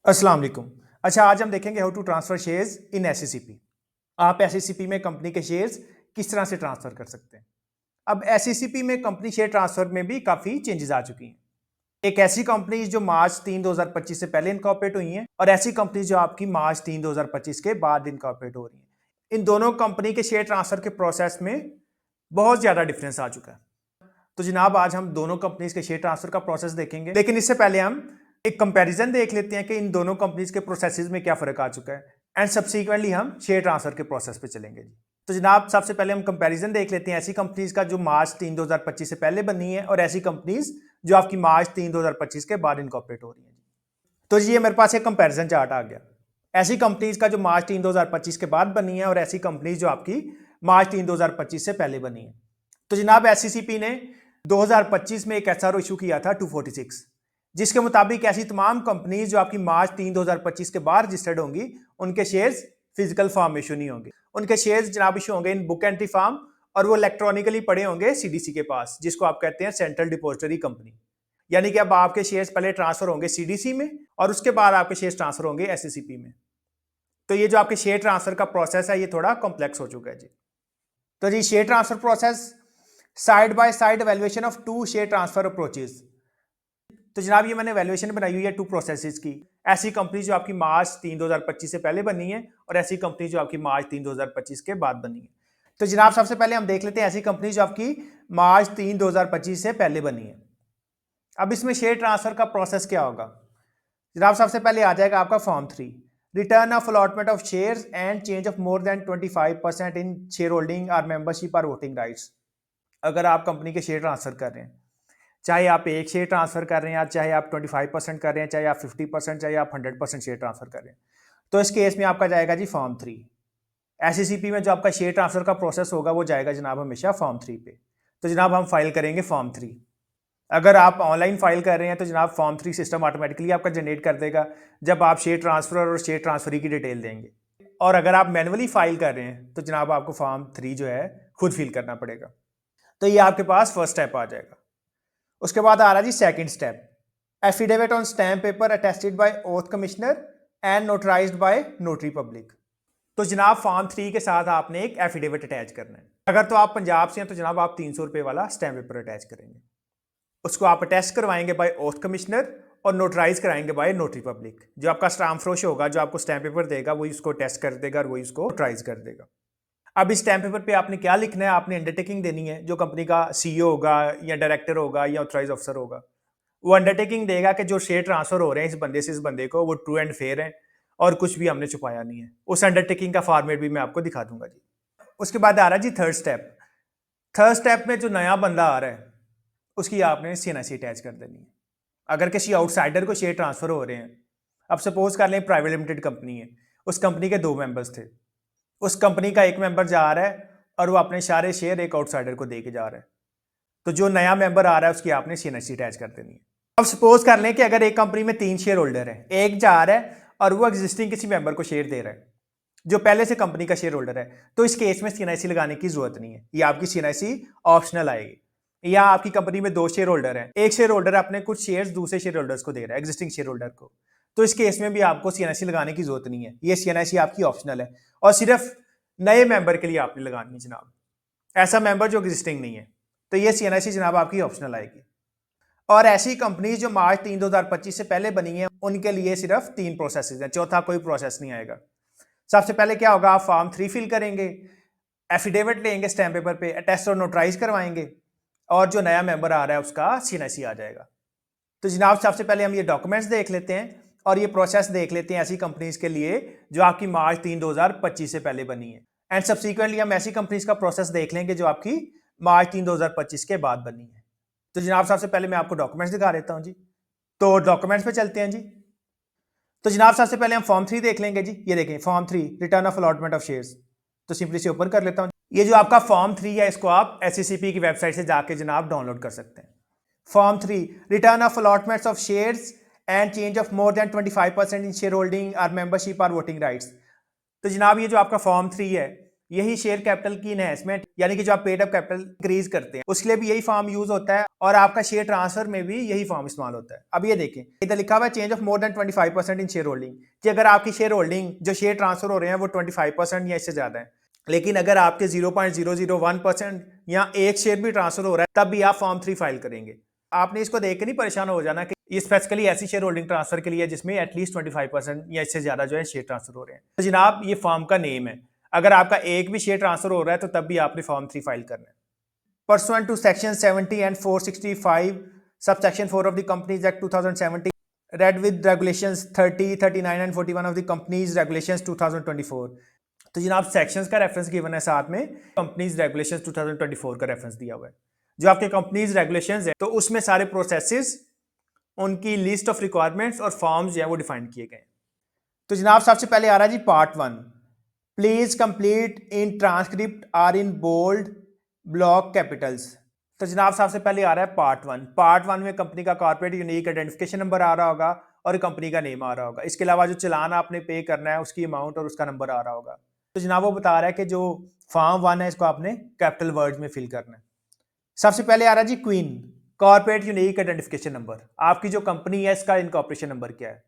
अस्सलाम वालेकुम। अच्छा, आज हम देखेंगे how to transfer shares in SECP. आप एसईसीपी में कंपनी के शेयर्स किस तरह से ट्रांसफर कर सकते हैं। अब एसईसीपी में कंपनी शेयर ट्रांसफर में भी काफ़ी चेंजेस आ चुकी हैं। एक ऐसी कंपनी जो मार्च 3 2025 से पहले इनकॉर्पोरेट हुई हैं और ऐसी कंपनी जो आपकी मार्च 3 2025 के बाद इनकॉर्पोरेट हो रही हैं। इन दोनों कंपनी के शेयर ट्रांसफर के प्रोसेस में बहुत ज़्यादा डिफरेंस आ चुका है। तो जनाब, आज हम दोनों कंपनीज के शेयर ट्रांसफर का प्रोसेस देखेंगे, लेकिन इससे पहले हम एक कंपैरिजन देख लेते हैं कि इन दोनों कंपनीज के प्रोसेसेस में क्या फर्क आ चुका है एंड सब्सिक्वेंटली हम शेयर ट्रांसफर के प्रोसेस पे चलेंगे जी। तो जनाब, सबसे पहले हम कंपैरिजन देख लेते हैं ऐसी कंपनीज का जो मार्च 3 2025 से पहले बनी है और ऐसी कंपनीज जो आपकी मार्च 3 2025 के बाद इनकॉर्पोरेट हो रही है। तो जी, ये मेरे पास एक कंपैरिजन चार्ट आ गया ऐसी कंपनीज का जो मार्च 3 2025 के बाद बनी है और ऐसी कंपनीज जो आपकी मार्च 3 2025 से पहले बनी है। तो जनाब, एससीसीपी ने 2025 में एक एसआरओ इशू किया था 246, जिसके मुताबिक ऐसी तमाम कंपनीज जो आपकी मार्च 3 2025 के बाद रजिस्टर्ड होंगी उनके शेयर्स फिजिकल फॉर्म में इशू नहीं होंगे। उनके शेयर्स जनाब इशू होंगे इन बुक एंट्री फॉर्म और वो इलेक्ट्रॉनिकली पड़े होंगे सीडीसी के पास, जिसको आप कहते हैं सेंट्रल डिपोजिटरी कंपनी। यानी कि अब आपके शेयर्स पहले ट्रांसफर होंगे सीडीसी में और उसके बाद आपके शेयर्स ट्रांसफर होंगे एससीसीपी में। तो ये जो आपके शेयर ट्रांसफर का प्रोसेस है ये थोड़ा कॉम्प्लेक्स हो चुका है जी। तो जी, share transfer process side by side valuation of two share transfer approaches. तो जनाब, ये मैंने वैल्यूएशन बनाई हुई है टू प्रोसेसेस की। ऐसी कंपनी जो आपकी मार्च 3 2025 से पहले बनी है और ऐसी कंपनी जो आपकी मार्च 3 2025 के बाद बनी है। तो जनाब, सबसे पहले हम देख लेते हैं ऐसी कंपनी जो आपकी मार्च 3 2025 से पहले बनी है। अब इसमें शेयर ट्रांसफर का प्रोसेस क्या होगा जनाब? सबसे पहले आ जाएगा आपका form 3, return of allotment of shares and change of more than 25% in share holding और मेंबरशिप और वोटिंग राइट्स। अगर आप कंपनी के शेयर ट्रांसफर कर रहे हैं, चाहे आप एक शेयर ट्रांसफर कर रहे हैं, चाहे आप 25% कर रहे हैं, चाहे आप 50%, चाहे आप 100% शेयर ट्रांसफर कर रहे हैं, तो इस केस में आपका जाएगा जी फॉर्म 3। एससीसीपी में जो आपका शेयर ट्रांसफर का प्रोसेस होगा वो जाएगा जनाब हमेशा फॉर्म 3 पे। तो जनाब, हम फाइल करेंगे फॉर्म 3। अगर आप ऑनलाइन फाइल कर रहे हैं तो जनाब फॉर्म 3 सिस्टम ऑटोमेटिकली आपका जनरेट कर देगा जब आप शेयर ट्रांसफर और शेयर ट्रांसफरी की डिटेल देंगे। और अगर आप मैनुअली फाइल कर रहे हैं तो जनाब आपको फॉर्म 3 जो है खुद फिल करना पड़ेगा। तो ये आपके पास फर्स्ट स्टेप आ जाएगा। उसके बाद आ रहा जी second step, affidavit on stamp paper attested by oath commissioner and notarized by notary public. तो जनाब फॉर्म 3 के साथ आपने एक एफिडेविट अटैच करना है। अगर तो आप पंजाब से हैं तो जनाब आप 300 रुपये वाला स्टैम्प पेपर अटैच करेंगे। उसको आप अटेस्ट करवाएंगे बाय ओथ कमिश्नर और नोटराइज कराएंगे बाय नोटरी पब्लिक। जो आपका स्टाम्प फरोश होगा, जो आपको स्टैम्प पेपर देगा, वही उसको टेस्ट कर देगा और वही उसको नोटराइज कर देगा। अब इस स्टैम्प पेपर पे आपने क्या लिखना है? आपने अंडरटेकिंग देनी है। जो कंपनी का सीईओ होगा या डायरेक्टर होगा या ऑथराइज अफसर होगा, वो अंडरटेकिंग देगा कि जो शेयर ट्रांसफर हो रहे हैं इस बंदे से इस बंदे को, वो ट्रू एंड फेयर है और कुछ भी हमने छुपाया नहीं है। उस अंडरटेकिंग का फॉर्मेट भी मैं आपको दिखा दूंगा जी। उसके बाद आ रहा है जी थर्ड स्टेप। थर्ड स्टेप में जो नया बंदा आ रहा है उसकी आपने सीएनआईसी अटैच कर देनी है। अगर किसी आउटसाइडर को शेयर ट्रांसफर हो रहे हैं, अब सपोज कर लें प्राइवेट लिमिटेड कंपनी है, उस कंपनी के 2 मेंबर्स थे, उस कंपनी का एक मेंबर जा रहा है और वो अपने सारे शेयर एक आउटसाइडर को दे के जा रहा है, तो जो नया मेंबर आ रहा है उसकी आपने सीएनआईसी अटैच कर देनी है। अब सपोज कर लें कि अगर एक कंपनी में 3 शेयर होल्डर है, एक जा रहा है और वो एग्जिस्टिंग किसी मेंबर को शेयर दे रहा है जो पहले से कंपनी का शेयर होल्डर है, तो इस केस में सीएनआईसी लगाने की जरूरत नहीं है। ये आपकी सीएनआईसी ऑप्शनल आएगी। या आपकी कंपनी में 2 शेयर होल्डर हैं, एक शेयर होल्डर अपने कुछ शेयर्स दूसरे शेयर होल्डर्स को दे रहा है, एग्जिस्टिंग शेयर होल्डर को, तो इस केस में भी आपको सीएनआईसी लगाने की जरूरत नहीं है। ये सीएनआईसी आपकी ऑप्शनल है और सिर्फ नए मेंबर के लिए आपने लगानी है जनाब, ऐसा मेंबर जो एग्जिस्टिंग नहीं है। तो ये सीएनआईसी जनाब आपकी ऑप्शनल आएगी। और ऐसी कंपनी जो मार्च 3 2025 से पहले बनी है उनके लिए सिर्फ 3 प्रोसेसेस हैं, चौथा कोई प्रोसेस नहीं आएगा। सबसे पहले क्या होगा, आप फॉर्म 3 फिल करेंगे, एफिडेविट लेंगे स्टैम्प पेपर पे, अटेस्ट और नोटराइज करवाएंगे और जो नया मेंबर आ रहा है उसका सीएनआईसी आ जाएगा। तो जनाब, सबसे पहले हम ये डॉक्यूमेंट्स देख लेते हैं और ये प्रोसेस देख लेते हैं ऐसी कंपनीज के लिए जो आपकी मार्च 3 2025 से पहले बनी है। एंड सब्सिक्वेंटली हम ऐसी कंपनीज का प्रोसेस देख लेंगे जो आपकी मार्च 3 2025 के बाद बनी है। तो जनाब, सबसे पहले मैं आपको डॉक्यूमेंट्स दिखा देता हूं जी। तो डॉक्यूमेंट्स पे चलते हैं जी। तो जनाब, सबसे पहले हम फॉर्म 3 देख लेंगे जी। ये देखें form 3, return of allotment of shares. तो सिंपली से ओपन कर लेता हूं। ये जो आपका फॉर्म 3 है इसको आप एससीसीपी की वेबसाइट से जाके जनाब डाउनलोड कर सकते हैं। Form 3, return of allotments of shares and change of more than 25% in share holding और मेंबरशिप और वोटिंग राइट्स। तो जनाब, ये जो आपका फॉर्म 3 है यही शेयर कैपिटल की इनहेंसमेंट यानी कि जो आप पेड अप कैपिटल इंक्रीज करते हैं उसके लिए भी यही फॉर्म यूज होता है और आपका शेयर ट्रांसफर में भी यही फॉर्म इस्तेमाल होता है। अब ये देखें, इधर लिखा हुआ है change of more than 25% in share holding, कि अगर आपकी शेयर होल्डिंग जो शेयर ट्रांसफर हो रहे हैं वो 25% या इससे ज्यादा है, लेकिन अगर आपके 0.001% या एक शेयर भी ट्रांसफर हो रहा है तब भी आप फॉर्म 3 फाइल करेंगे। आपने इसको देख के नहीं परेशान हो जाना कि ये स्पेसिफिकली ऐसी शेयर होल्डिंग ट्रांसफर के लिए जिसमें एटलीस्ट 25% या इससे ज्यादा जो है शेयर ट्रांसफर हो रहे हैं। तो जनाब ये फॉर्म का नेम है, अगर आपका एक भी शेयर ट्रांसफर हो रहा है तो तब भी आपने फॉर्म 3 फाइल करना है। Pursuant to section 70 and 465 subsection 4 of the Companies Act 2017, read with regulations 30, 39 and 41 of the Companies Regulations 2024। तो जनाब सेक्शंस का रेफरेंस गिवन है, साथ में कंपनीज रेगुलेशंस 2024 का रेफरेंस दिया हुआ है। जो आपके कंपनीज रेगुलेशंस है तो उसमें सारे प्रोसेसेस, उनकी लिस्ट ऑफ रिक्वायरमेंट्स और फॉर्म्स जो है वो डिफाइन किए गए। तो जनाब सबसे पहले आ रहा है जी part 1, please complete in transcript or in bold block capitals. तो जनाब सबसे पहले आ रहा है पार्ट 1। पार्ट 1 में कंपनी का कॉर्पोरेट यूनिक आइडेंटिफिकेशन नंबर आ रहा होगा और कंपनी का नेम आ रहा होगा। इसके अलावा जो चालान आपने पे करना है उसकी अमाउंट और उसका नंबर आ रहा होगा। तो जनाब वो बता रहा है कि जो फॉर्म 1 है इसको आपने कैपिटल वर्ड्स में फिल करना है। सबसे पहले आ रहा है जी CUIN, corporate unique identification number. आपकी जो कंपनी है इसका इनकॉर्पोरेशन नंबर क्या है?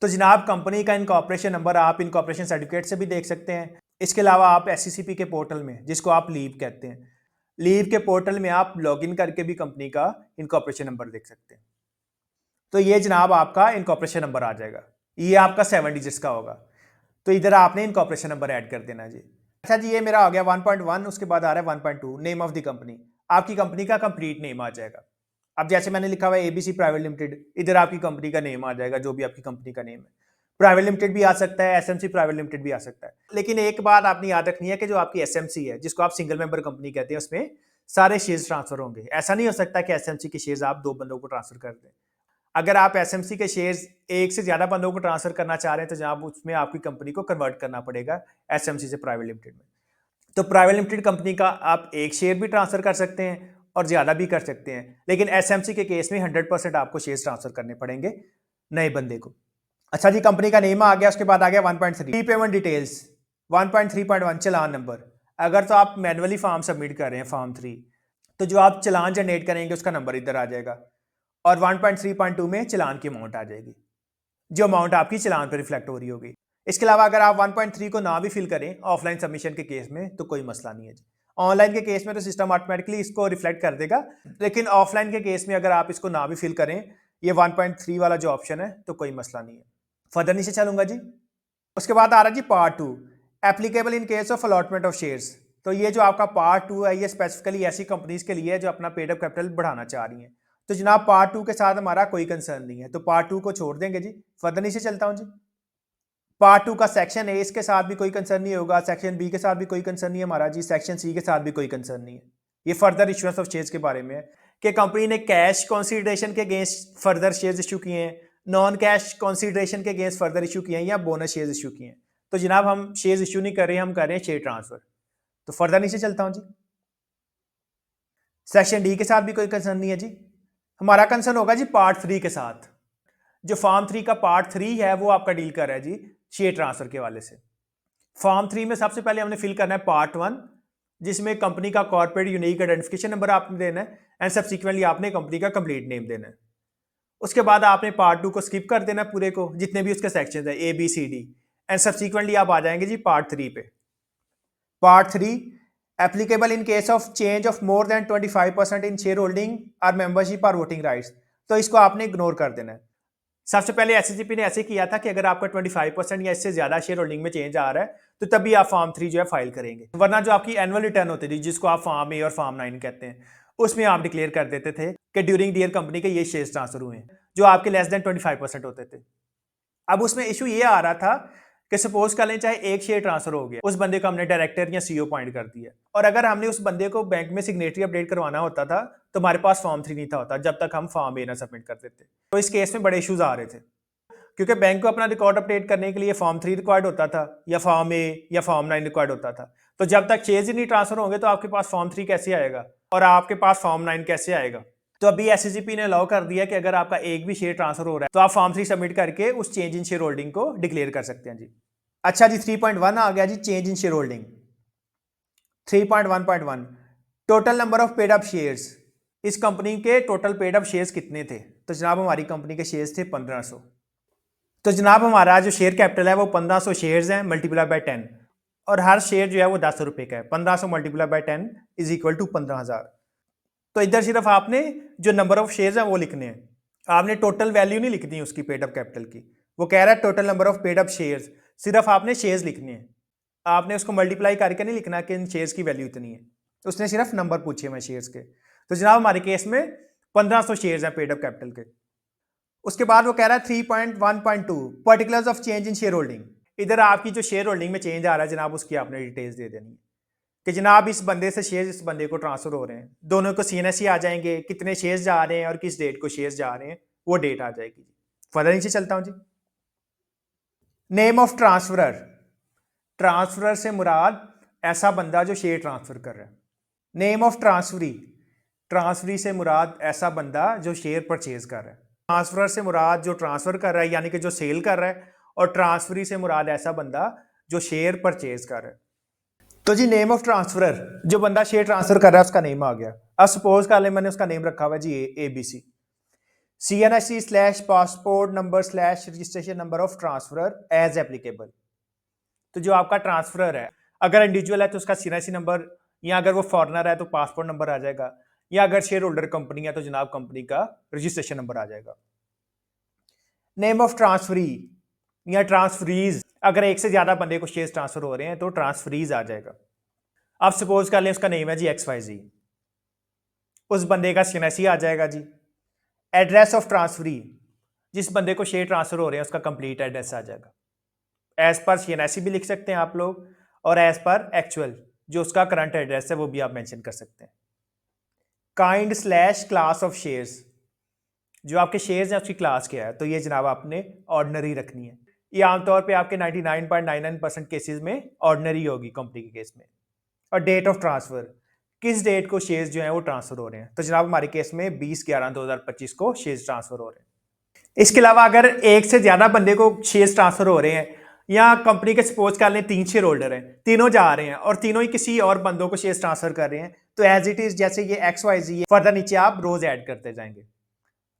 तो जनाब कंपनी का इनकॉर्पोरेशन नंबर आप इनकॉर्पोरेशन सर्टिफिकेट से भी देख सकते हैं। इसके अलावा आप एससीसीपी के पोर्टल में, जिसको आप लीव कहते हैं, लीव के पोर्टल में आप लॉगिन करके भी कंपनी का इनकॉर्पोरेशन नंबर देख सकते हैं। तो ये जनाब आपका इनकॉर्पोरेशन नंबर आ जाएगा, ये आपका 7 डिजिट्स का होगा। तो इधर आपने इनकॉर्पोरेशन नंबर ऐड कर देना जी। अच्छा जी, ये मेरा आ गया 1.1। उसके बाद आ रहा है 1.2, नेम ऑफ द कंपनी। आपकी कंपनी का कंप्लीट नेम आ जाएगा। अब जैसे मैंने लिखा हुआ है एबीसी प्राइवेट लिमिटेड, इधर आपकी कंपनी का नेम आ जाएगा, जो भी आपकी कंपनी का नेम है। प्राइवेट लिमिटेड भी आ सकता है, एसएमसी प्राइवेट लिमिटेड भी आ सकता है। लेकिन एक बात आपने याद रखनी है कि जो आपकी एसएमसी है, जिसको आप सिंगल मेंबर कंपनी कहते हैं, उसमें सारे शेयर्स ट्रांसफर होंगे। ऐसा नहीं हो सकता कि एसएमसी के शेयर्स आप 2 बंदों को ट्रांसफर कर दें। अगर आप एसएमसी के शेयर्स एक से ज्यादा बंदों को ट्रांसफर करना चाह रहे हैं तो जनाब उसमें आपकी कंपनी को कन्वर्ट करना पड़ेगा एसएमसी से प्राइवेट लिमिटेड में। तो प्राइवेट लिमिटेड कंपनी का आप एक शेयर भी ट्रांसफर कर सकते हैं और ज्यादा भी कर सकते हैं, लेकिन एसएमसी के केस में 100% आपको शेयर्स ट्रांसफर करने पड़ेंगे नए बंदे को। अच्छा जी, कंपनी का नेम आ गया। उसके बाद आ गया 1.3 पेमेंट डिटेल्स। 1.3.1 चालान नंबर। अगर तो आप मैनुअली फॉर्म सबमिट कर रहे हैं फॉर्म 3, तो जो आप चालान जनरेट करेंगे उसका नंबर इधर आ जाएगा और 1.3.2 में चालान की अमाउंट आ जाएगी, जो अमाउंट आपकी चालान पर रिफ्लेक्ट हो रही होगी। इसके अलावा अगर आप 1.3 को ना भी फिल करें ऑफलाइन सबमिशन के केस में तो कोई मसला नहीं है जी। ऑनलाइन के केस में तो सिस्टम ऑटोमेटिकली इसको रिफ्लेक्ट कर देगा, लेकिन ऑफलाइन के केस में अगर आप इसको ना भी फिल करें, ये 1.3 वाला जो ऑप्शन है, तो कोई मसला नहीं है। फर्दर नीचे चलूंगा जी। उसके बाद आ रहा है जी part 2, applicable in case of allotment of shares. तो ये जो आपका पार्ट 2 है, ये स्पेसिफिकली ऐसी कंपनीज के लिए है जो अपना पेड अप कैपिटल बढ़ाना चाह रही हैं। तो जनाब पार्ट 2 के साथ हमारा कोई कंसर्न नहीं है, तो पार्ट 2 को छोड़ देंगे जी। फर्दर नीचे चलता हूं जी। पार्ट 2 का सेक्शन ए, इसके साथ भी कोई कंसर्न नहीं होगा। सेक्शन बी के साथ भी कोई कंसर्न नहीं है हमारा जी। सेक्शन सी के साथ भी कोई कंसर्न नहीं है। ये फर्दर इशुएंस ऑफ शेयर्स के बारे में है कि कंपनी ने कैश कंसीडरेशन के अगेंस्ट फर्दर शेयर्स इशू किए हैं, नॉन कैश कंसीडरेशन के अगेंस्ट फर्दर इशू किए हैं, या बोनस शेयर्स इशू किए हैं। तो जनाब हम शेयर्स इशू नहीं कर रहे हैं, हम कर रहे हैं शेयर ट्रांसफर। तो फर्दर नीचे चलता हूं जी। सेक्शन डी के साथ भी कोई कंसर्न नहीं है जी। हमारा कंसर्न होगा जी पार्ट 3 के साथ। जो फॉर्म 3 का पार्ट 3 है वो आपका डील कर रहा है जी शेयर ट्रांसफर के हवाले से। फॉर्म 3 में सबसे पहले हमने फिल करना है पार्ट 1, जिसमें कंपनी का कॉर्पोरेट यूनिक आइडेंटिफिकेशन नंबर आपने देना है एंड सब्सिक्वेंटली आपने कंपनी का कंप्लीट नेम देना है। उसके बाद आपने पार्ट 2 को स्किप कर देना है पूरे को, जितने भी उसके सेक्शन है A B C D, and subsequently आप आ जाएंगे जी पार्ट 3 पे। Part 3, applicable in case of change of more than 25% in share holding और मेंबरशिप और वोटिंग राइट्स। तो इसको आपने इग्नोर कर देना है। सबसे पहले एससीसीपी ने ऐसे किया था कि अगर आपका 25% या इससे ज्यादा शेयर होल्डिंग में चेंज आ रहा है तो तभी आप फॉर्म 3 जो है फाइल करेंगे, वरना जो आपकी एनुअल रिटर्न होती थी, जिसको आप फॉर्म ए और फॉर्म 9 कहते हैं, उसमें आप डिक्लेयर कर देते थे कि ड्यूरिंग द ईयर कंपनी के ये शेयर्स ट्रांसफर हुए हैं, जो आपके लेस देन 25% होते थे। अब उसमें इशू ये आ रहा था कि सपोज कर लें चाहे एक शेयर ट्रांसफर हो गया, उस बंदे को हमने डायरेक्टर या सीईओ अपॉइंट कर दिया, और अगर हमने उस बंदे को बैंक में सिग्नेचरी अपडेट करवाना होता था तो हमारे पास फॉर्म 3 नहीं था होता जब तक हम फॉर्म ए ना सबमिट करते थे। तो इस केस में बड़े इशूज आ रहे थे, क्योंकि बैंक को अपना रिकॉर्ड अपडेट करने के लिए फॉर्म 3 रिक्वायर्ड होता था, या फॉर्म ए या फॉर्म 9 रिक्वायर्ड होता था। तो जब तक शेयर्स ही नहीं ट्रांसफर होंगे तो आपके पास फॉर्म 3 कैसे आएगा और आपके पास फॉर्म 9 कैसे आएगा? तो अभी एससीसीपी ने अलाउ कर दिया कि अगर आपका एक भी शेयर ट्रांसफर हो रहा है तो आप फॉर्म 3 सबमिट करके उस चेंज इन शेयर होल्डिंग को डिक्लेयर कर सकते हैं जी। अच्छा जी, 3.1 आ गया जी, change in share holding. 3.1.1 total number of paid up shares, इस कंपनी के टोटल पेड अप शेयर्स कितने थे? तो जनाब हमारी कंपनी के शेयर्स थे 1500। तो जनाब हमारा जो शेयर कैपिटल है वो 1500 शेयर्स हैं मल्टीप्लाई बाय 10, और हर शेयर जो है वो 10 रुपये का है। 1500 multiply by 10 is equal to 15,000। तो इधर सिर्फ आपने जो नंबर ऑफ शेयर्स हैं वो लिखने हैं, आपने टोटल वैल्यू नहीं लिखनी है उसकी पेड अप कैपिटल की। वो कह रहा है total number of paid up shares, सिर्फ आपने शेयर्स लिखने हैं, आपने उसको मल्टीप्लाई करके नहीं लिखना कि इन शेयर्स की वैल्यू इतनी है। उसने सिर्फ नंबर पूछे हुए शेयर्स के। तो जनाब हमारे केस में 1500 शेयर्स हैं पेड अप कैपिटल के। उसके बाद वो कह रहा है 3.1.2 particulars of change in share holding. इधर आपकी जो शेयर होल्डिंग में चेंज आ रहा है जनाब उसकी आपने डिटेल्स दे देनी है कि जनाब इस बंदे से शेयर इस बंदे को ट्रांसफर हो रहे हैं, दोनों को CNSE आ जाएंगे, कितने शेयर्स जा रहे हैं और किस डेट को शेयर्स जा रहे हैं वो डेट आ जाएगी। फर्दर नीचे चलता हूं जी। नेम ऑफ ट्रांसफरर, ट्रांसफरर से मुराद ऐसा बंदा जो शेयर ट्रांसफर कर रहा है। नेम ऑफ ट्रांसफरी, ट्रांसफरी से मुराद ऐसा बंदा जो शेयर परचेज कर रहा है। ट्रांसफरर से मुराद जो ट्रांसफर कर रहा है यानी कि जो सेल कर रहा है, और ट्रांसफरी से मुराद ऐसा बंदा जो शेयर परचेज कर रहा है। तो जी नेम ऑफ ट्रांसफरर, जो बंदा शेयर ट्रांसफर कर रहा है उसका नेम आ गया। अब सपोज कर ले मैंने उसका नेम रखा हुआ जी ABC, passport number registration number of transferor as applicable. तो जो आपका ट्रांसफरर है, अगर इंडिविजुअल है तो उसका CNSE नंबर, या अगर वो फॉरनर है तो पासपोर्ट नंबर आ जाएगा, या अगर शेयर होल्डर कंपनी है तो जनाब कंपनी का रजिस्ट्रेशन नंबर आ जाएगा। नेम ऑफ ट्रांसफरी या ट्रांसफरीज, अगर एक से ज्यादा बंदे को शेयर ट्रांसफर हो रहे हैं तो ट्रांसफरीज आ जाएगा। अब सपोज कर लें उसका नेम है जी XYZ, उस बंदे का CNSE आ जाएगा जी। एड्रेस ऑफ ट्रांसफरी, जिस बंदे को शेयर ट्रांसफर हो रहे हैं उसका कंप्लीट एड्रेस आ जाएगा। एज पर CNSE भी लिख सकते हैं आप लोग, और एज पर एक्चुअल जो उसका करंट एड्रेस है वो भी आप मेंशन कर सकते हैं। काइंड/क्लास ऑफ शेयर्स, जो आपके शेयर्स हैं उसकी क्लास क्या है, तो ये जनाब आपने ऑर्डिनरी रखनी है। ये आमतौर पे आपके 99.99% केसेस में ऑर्डिनरी होगी कंपनी के केस में। और डेट ऑफ ट्रांसफर, किस डेट को शेयर्स जो हैं वो ट्रांसफर हो रहे हैं, तो जनाब हमारे केस में 20/11/2025 को शेयर्स ट्रांसफर हो रहे हैं। इसके अलावा अगर एक से ज्यादा बंदे को शेयर्स ट्रांसफर हो रहे हैं, या कंपनी के सपोज कर लें 3 शेयर होल्डर हैं, तीनों जा रहे हैं और तीनों ही किसी और बंदों को शेयर्स ट्रांसफर कर रहे हैं, तो एज इट इज जैसे ये XYZ है, फर्दर नीचे आप रोज ऐड करते जाएंगे।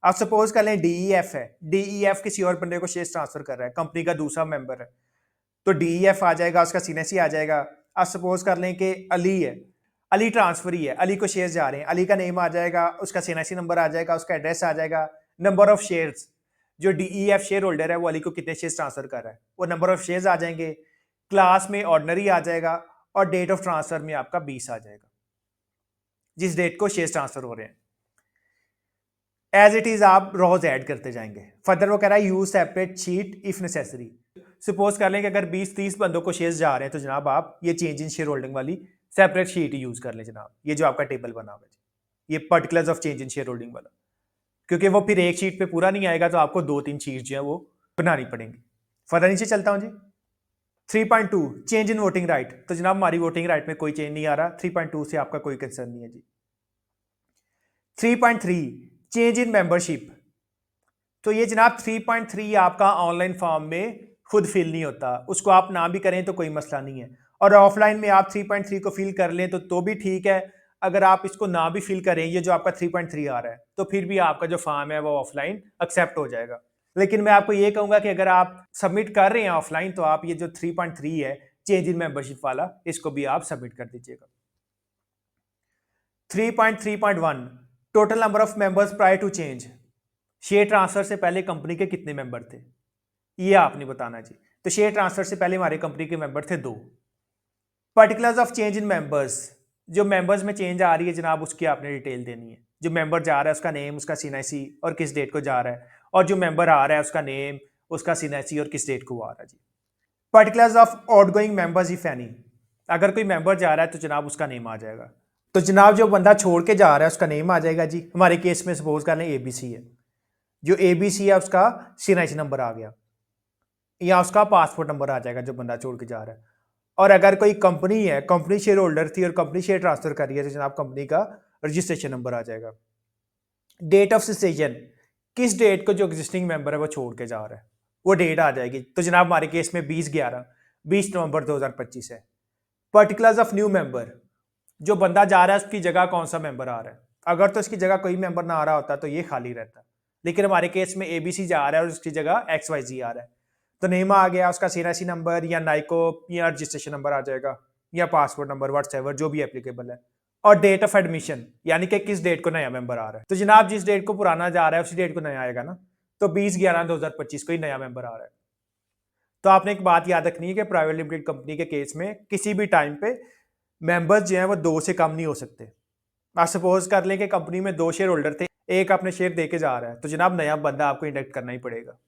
आप सपोज कर लें DEF है, DEF किसी और बंदे को शेयर्स ट्रांसफर कर रहा है, कंपनी का दूसरा मेंबर है, तो DEF आ जाएगा, उसका CNSE आ जाएगा। आप सपोज कर लें कि अली है, अली ट्रांसफर ही है, अली को शेयर्स जा रहे हैं, अली का नेम आ जाएगा, उसका CNSE नंबर आ जाएगा, उसका एड्रेस आ जाएगा, नंबर ऑफ शेयर्स, जो DEF शेयर होल्डर है वो अली को कितने शेयर्स ट्रांसफर कर रहा है वो नंबर ऑफ शेयर्स आ जाएंगे, क्लास में ऑर्डिनरी आ जाएगा, और डेट ऑफ ट्रांसफर में आपका 20 आ जाएगा, जिस डेट को शेयर्स ट्रांसफर हो रहे हैं। एज इट इज आप रोज ऐड करते जाएंगे। फर्दर वो कह रहा है use separate sheet if necessary. Suppose कर लें कि अगर 20-30 बंदों को शेयर्स जा रहे हैं तो जनाब आप ये चेंज इन शेयर होल्डिंग वाली सेपरेट शीट यूज कर लें जनाब, ये जो आपका टेबल बना हुआ है, ये particulars of change in share holding वाला, क्योंकि वो फिर एक शीट पे पूरा नहीं आएगा तो आपको 2-3 शीट जो है वो बनानी पड़ेंगी। फर्दर नीचे चलता हूं जी। 3.2 चेंज इन वोटिंग राइट, तो जनाब हमारी वोटिंग राइट में कोई चेंज नहीं आ रहा, 3.2 से आपका कोई कंसर्न नहीं है जी। 3.3 चेंज इन मेंबरशिप, तो ये जनाब 3.3 आपका ऑनलाइन फॉर्म में खुद फिल नहीं होता, उसको आप ना भी करें तो कोई मसला नहीं है, और ऑफलाइन में आप 3.3 को फिल कर लें तो भी ठीक है। अगर आप इसको ना भी फिल करें, ये जो आपका 3.3 आ रहा है, तो फिर भी आपका जो फॉर्म है वो ऑफलाइन एक्सेप्ट हो जाएगा। लेकिन मैं आपको ये कहूंगा कि अगर आप सबमिट कर रहे हैं ऑफलाइन तो आप ये जो 3.3 है चेंज इन मेंबरशिप वाला, इसको भी आप सबमिट कर दीजिएगा। 3.3.1 total number of members prior to change, share transfer से पहले कंपनी के कितने मेंबर थे ये आपने बताना जी। तो शेयर ट्रांसफर से पहले हमारे कंपनी के मेंबर थे 2। Particulars of change in members, जो मेंबर्स में चेंज आ रही है जनाब उसकी आपने डिटेल देनी है। जो मेंबर जा रहा है उसका नेम, उसका CNSE और किस डेट को जा रहा है, और जो मेंबर आ रहा है उसका नेम, उसका CNSE और किस डेट को आ रहा है जी। Particulars of outgoing members if any, अगर कोई मेंबर जा रहा है तो जनाब उसका नेम आ जाएगा। तो जनाब जो बंदा छोड़ के जा रहा है उसका नेम आ जाएगा जी। हमारे केस में सपोज कर लें ABC है, जो ABC है उसका CNSE नंबर आ गया, या उसका पासपोर्ट नंबर आ जाएगा जो बंदा छोड़ के जा रहा है। और अगर कोई कंपनी है, कंपनी शेयर होल्डर थी और कंपनी शेयर ट्रांसफर कर रही है तो जनाब कंपनी का रजिस्ट्रेशन नंबर आ जाएगा। डेट ऑफ सेसेशन, किस डेट को जो एग्जिस्टिंग मेंबर है वो छोड़ के जा रहा है वो डेट आ जाएगी। तो जनाब हमारे केस में 20 नवंबर 2025 है। पर्टिकुलर्स ऑफ न्यू मेंबर, जो बंदा जा रहा है उसकी जगह कौन सा मेंबर आ रहा है। अगर तो इसकी जगह कोई मेंबर ना आ रहा होता तो ये खाली रहता, लेकिन हमारे केस में ABC जा रहा है और उसकी जगह XYZ आ रहा है, तो नेम आ गया, उसका CNIC नंबर या नाइको या रजिस्ट्रेशन नंबर आ जाएगा या पासपोर्ट नंबर, व्हाट्सएवर जो भी एप्लीकेबल है, और डेट ऑफ एडमिशन यानी कि किस डेट को नया मेंबर आ रहा है। तो जनाब जिस डेट को पुराना जा रहा है उसी डेट को नया आएगा ना, तो 20/11/2025 को ही नया मेंबर आ रहा है। तो आपने एक बात याद रखनी है कि प्राइवेट लिमिटेड कंपनी के केस में किसी भी टाइम पे मेंबर्स जो हैं वो 2 से कम नहीं हो सकते। आप सपोज कर लें कि कंपनी में 2 शेयर होल्डर थे, एक अपने शेयर देके जा रहा है, तो जनाब नया बंदा आपको इंडक्ट करना ही पड़ेगा।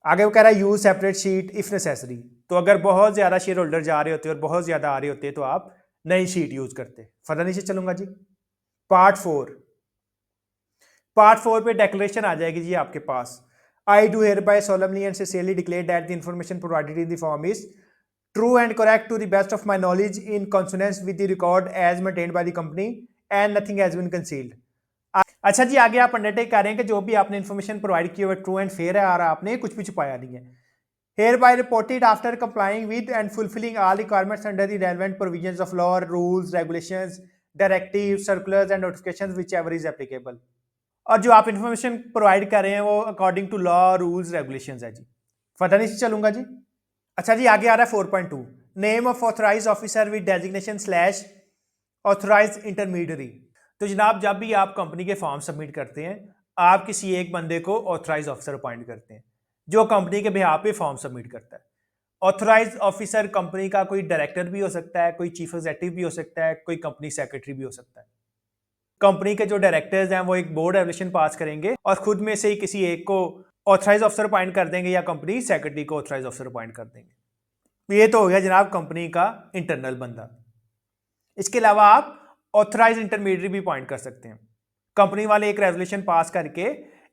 आगे वो कह रहा है use separate sheet if necessary, तो अगर बहुत ज्यादा शेयर होल्डर जा रहे होते और बहुत ज्यादा आ रहे होते तो आप नई शीट यूज करते। फर्दर नीचे चलूंगा जी। पार्ट 4 पे डेक्लेरेशन आ जाएगी जी आपके पास। I do hereby solemnly and sincerely declare that the information provided in the form is true and correct to the best of my knowledge in consonance with the record as maintained by the company and nothing has been concealed. अच्छा जी, आगे आप undertake कर रहे हैं कि जो भी आपने इन्फॉर्मेशन प्रोवाइड की है वो ट्रू एंड फेयर है और आपने कुछ भी छुपाया नहीं है। Hereby reported after complying with and fulfilling all requirements under the relevant provisions of law, rules, regulations, directives, circulars and notifications whichever is applicable। और जो आप इन्फॉर्मेशन प्रोवाइड कर रहे हैं वो according to law, rules, regulations है जी। Further नीचे चलूंगा जी। अच्छा जी, आगे आ रहा है 4.2 name of authorise officer with designation slash authorise intermediary. तो जनाब जब भी आप कंपनी के फॉर्म सबमिट करते हैं आप किसी एक बंदे को ऑथराइज ऑफिसर अपॉइंट करते हैं जो कंपनी के बिहाफ पे फॉर्म सबमिट करता है। ऑथराइज ऑफिसर कंपनी का कोई डायरेक्टर भी हो सकता है, कोई चीफ एग्जीक्यूटिव भी हो सकता है, कोई कंपनी सेक्रेटरी भी हो सकता है। कंपनी के जो डायरेक्टर्स हैं वो एक बोर्ड रेजोल्यूशन पास करेंगे और खुद में से ही किसी एक को ऑथराइज ऑफिसर अपॉइंट कर देंगे या कंपनी सेक्रेटरी को ऑथराइज ऑफिसर अपॉइंट कर देंगे। ये तो हो गया जनाब कंपनी का इंटरनल बंदा। इसके अलावा आप ऑथराइज इंटरमीडियरी भी अपॉइंट कर सकते हैं। कंपनी वाले एक रेजोल्यूशन पास करके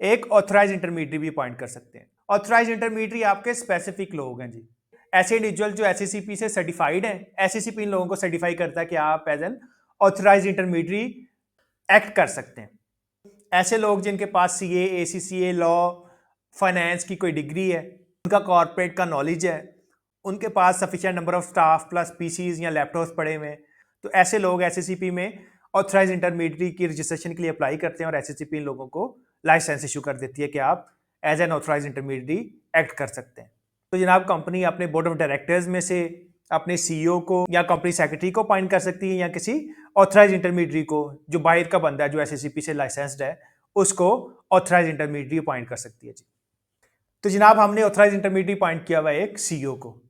एक ऑथराइज इंटरमीडियरी भी अपॉइंट कर सकते हैं। ऑथराइज इंटरमीडियरी आपके स्पेसिफिक लोग हैं जी, ऐसे इंडिविजुअल जो एससीसीपी से सर्टिफाइड हैं। एससीसीपी इन लोगों को सर्टिफाई करता है कि आप as an authorise intermediary act कर सकते हैं। ऐसे लोग जिनके पास सीए, एसीसीए, लॉ, फाइनेंस की कोई डिग्री है, उनका कॉर्पोरेट का नॉलेज है, उनके पास sufficient number of staff plus PCs या लैपटॉप्स पड़े हुए हैं, तो ऐसे लोग एससीसीपी में ऑथराइज इंटरमीडियरी की रजिस्ट्रेशन के लिए अप्लाई करते हैं और एससीसीपी इन लोगों को लाइसेंस इशू कर देती है कि आप as an authorise intermediary act कर सकते हैं। तो जनाब कंपनी अपने बोर्ड ऑफ डायरेक्टर्स में से अपने सीईओ को या कंपनी सेक्रेटरी को अपॉइंट कर सकती है या किसी ऑथराइज इंटरमीडियरी को जो बाहर का बंदा है जो एससीसीपी से लाइसेंस्ड है उसको ऑथराइज इंटरमीडियरी अपॉइंट कर सकती है जी। तो जनाब हमने ऑथराइज इंटरमीडियरी अपॉइंट किया हुआ है एक सीईओ को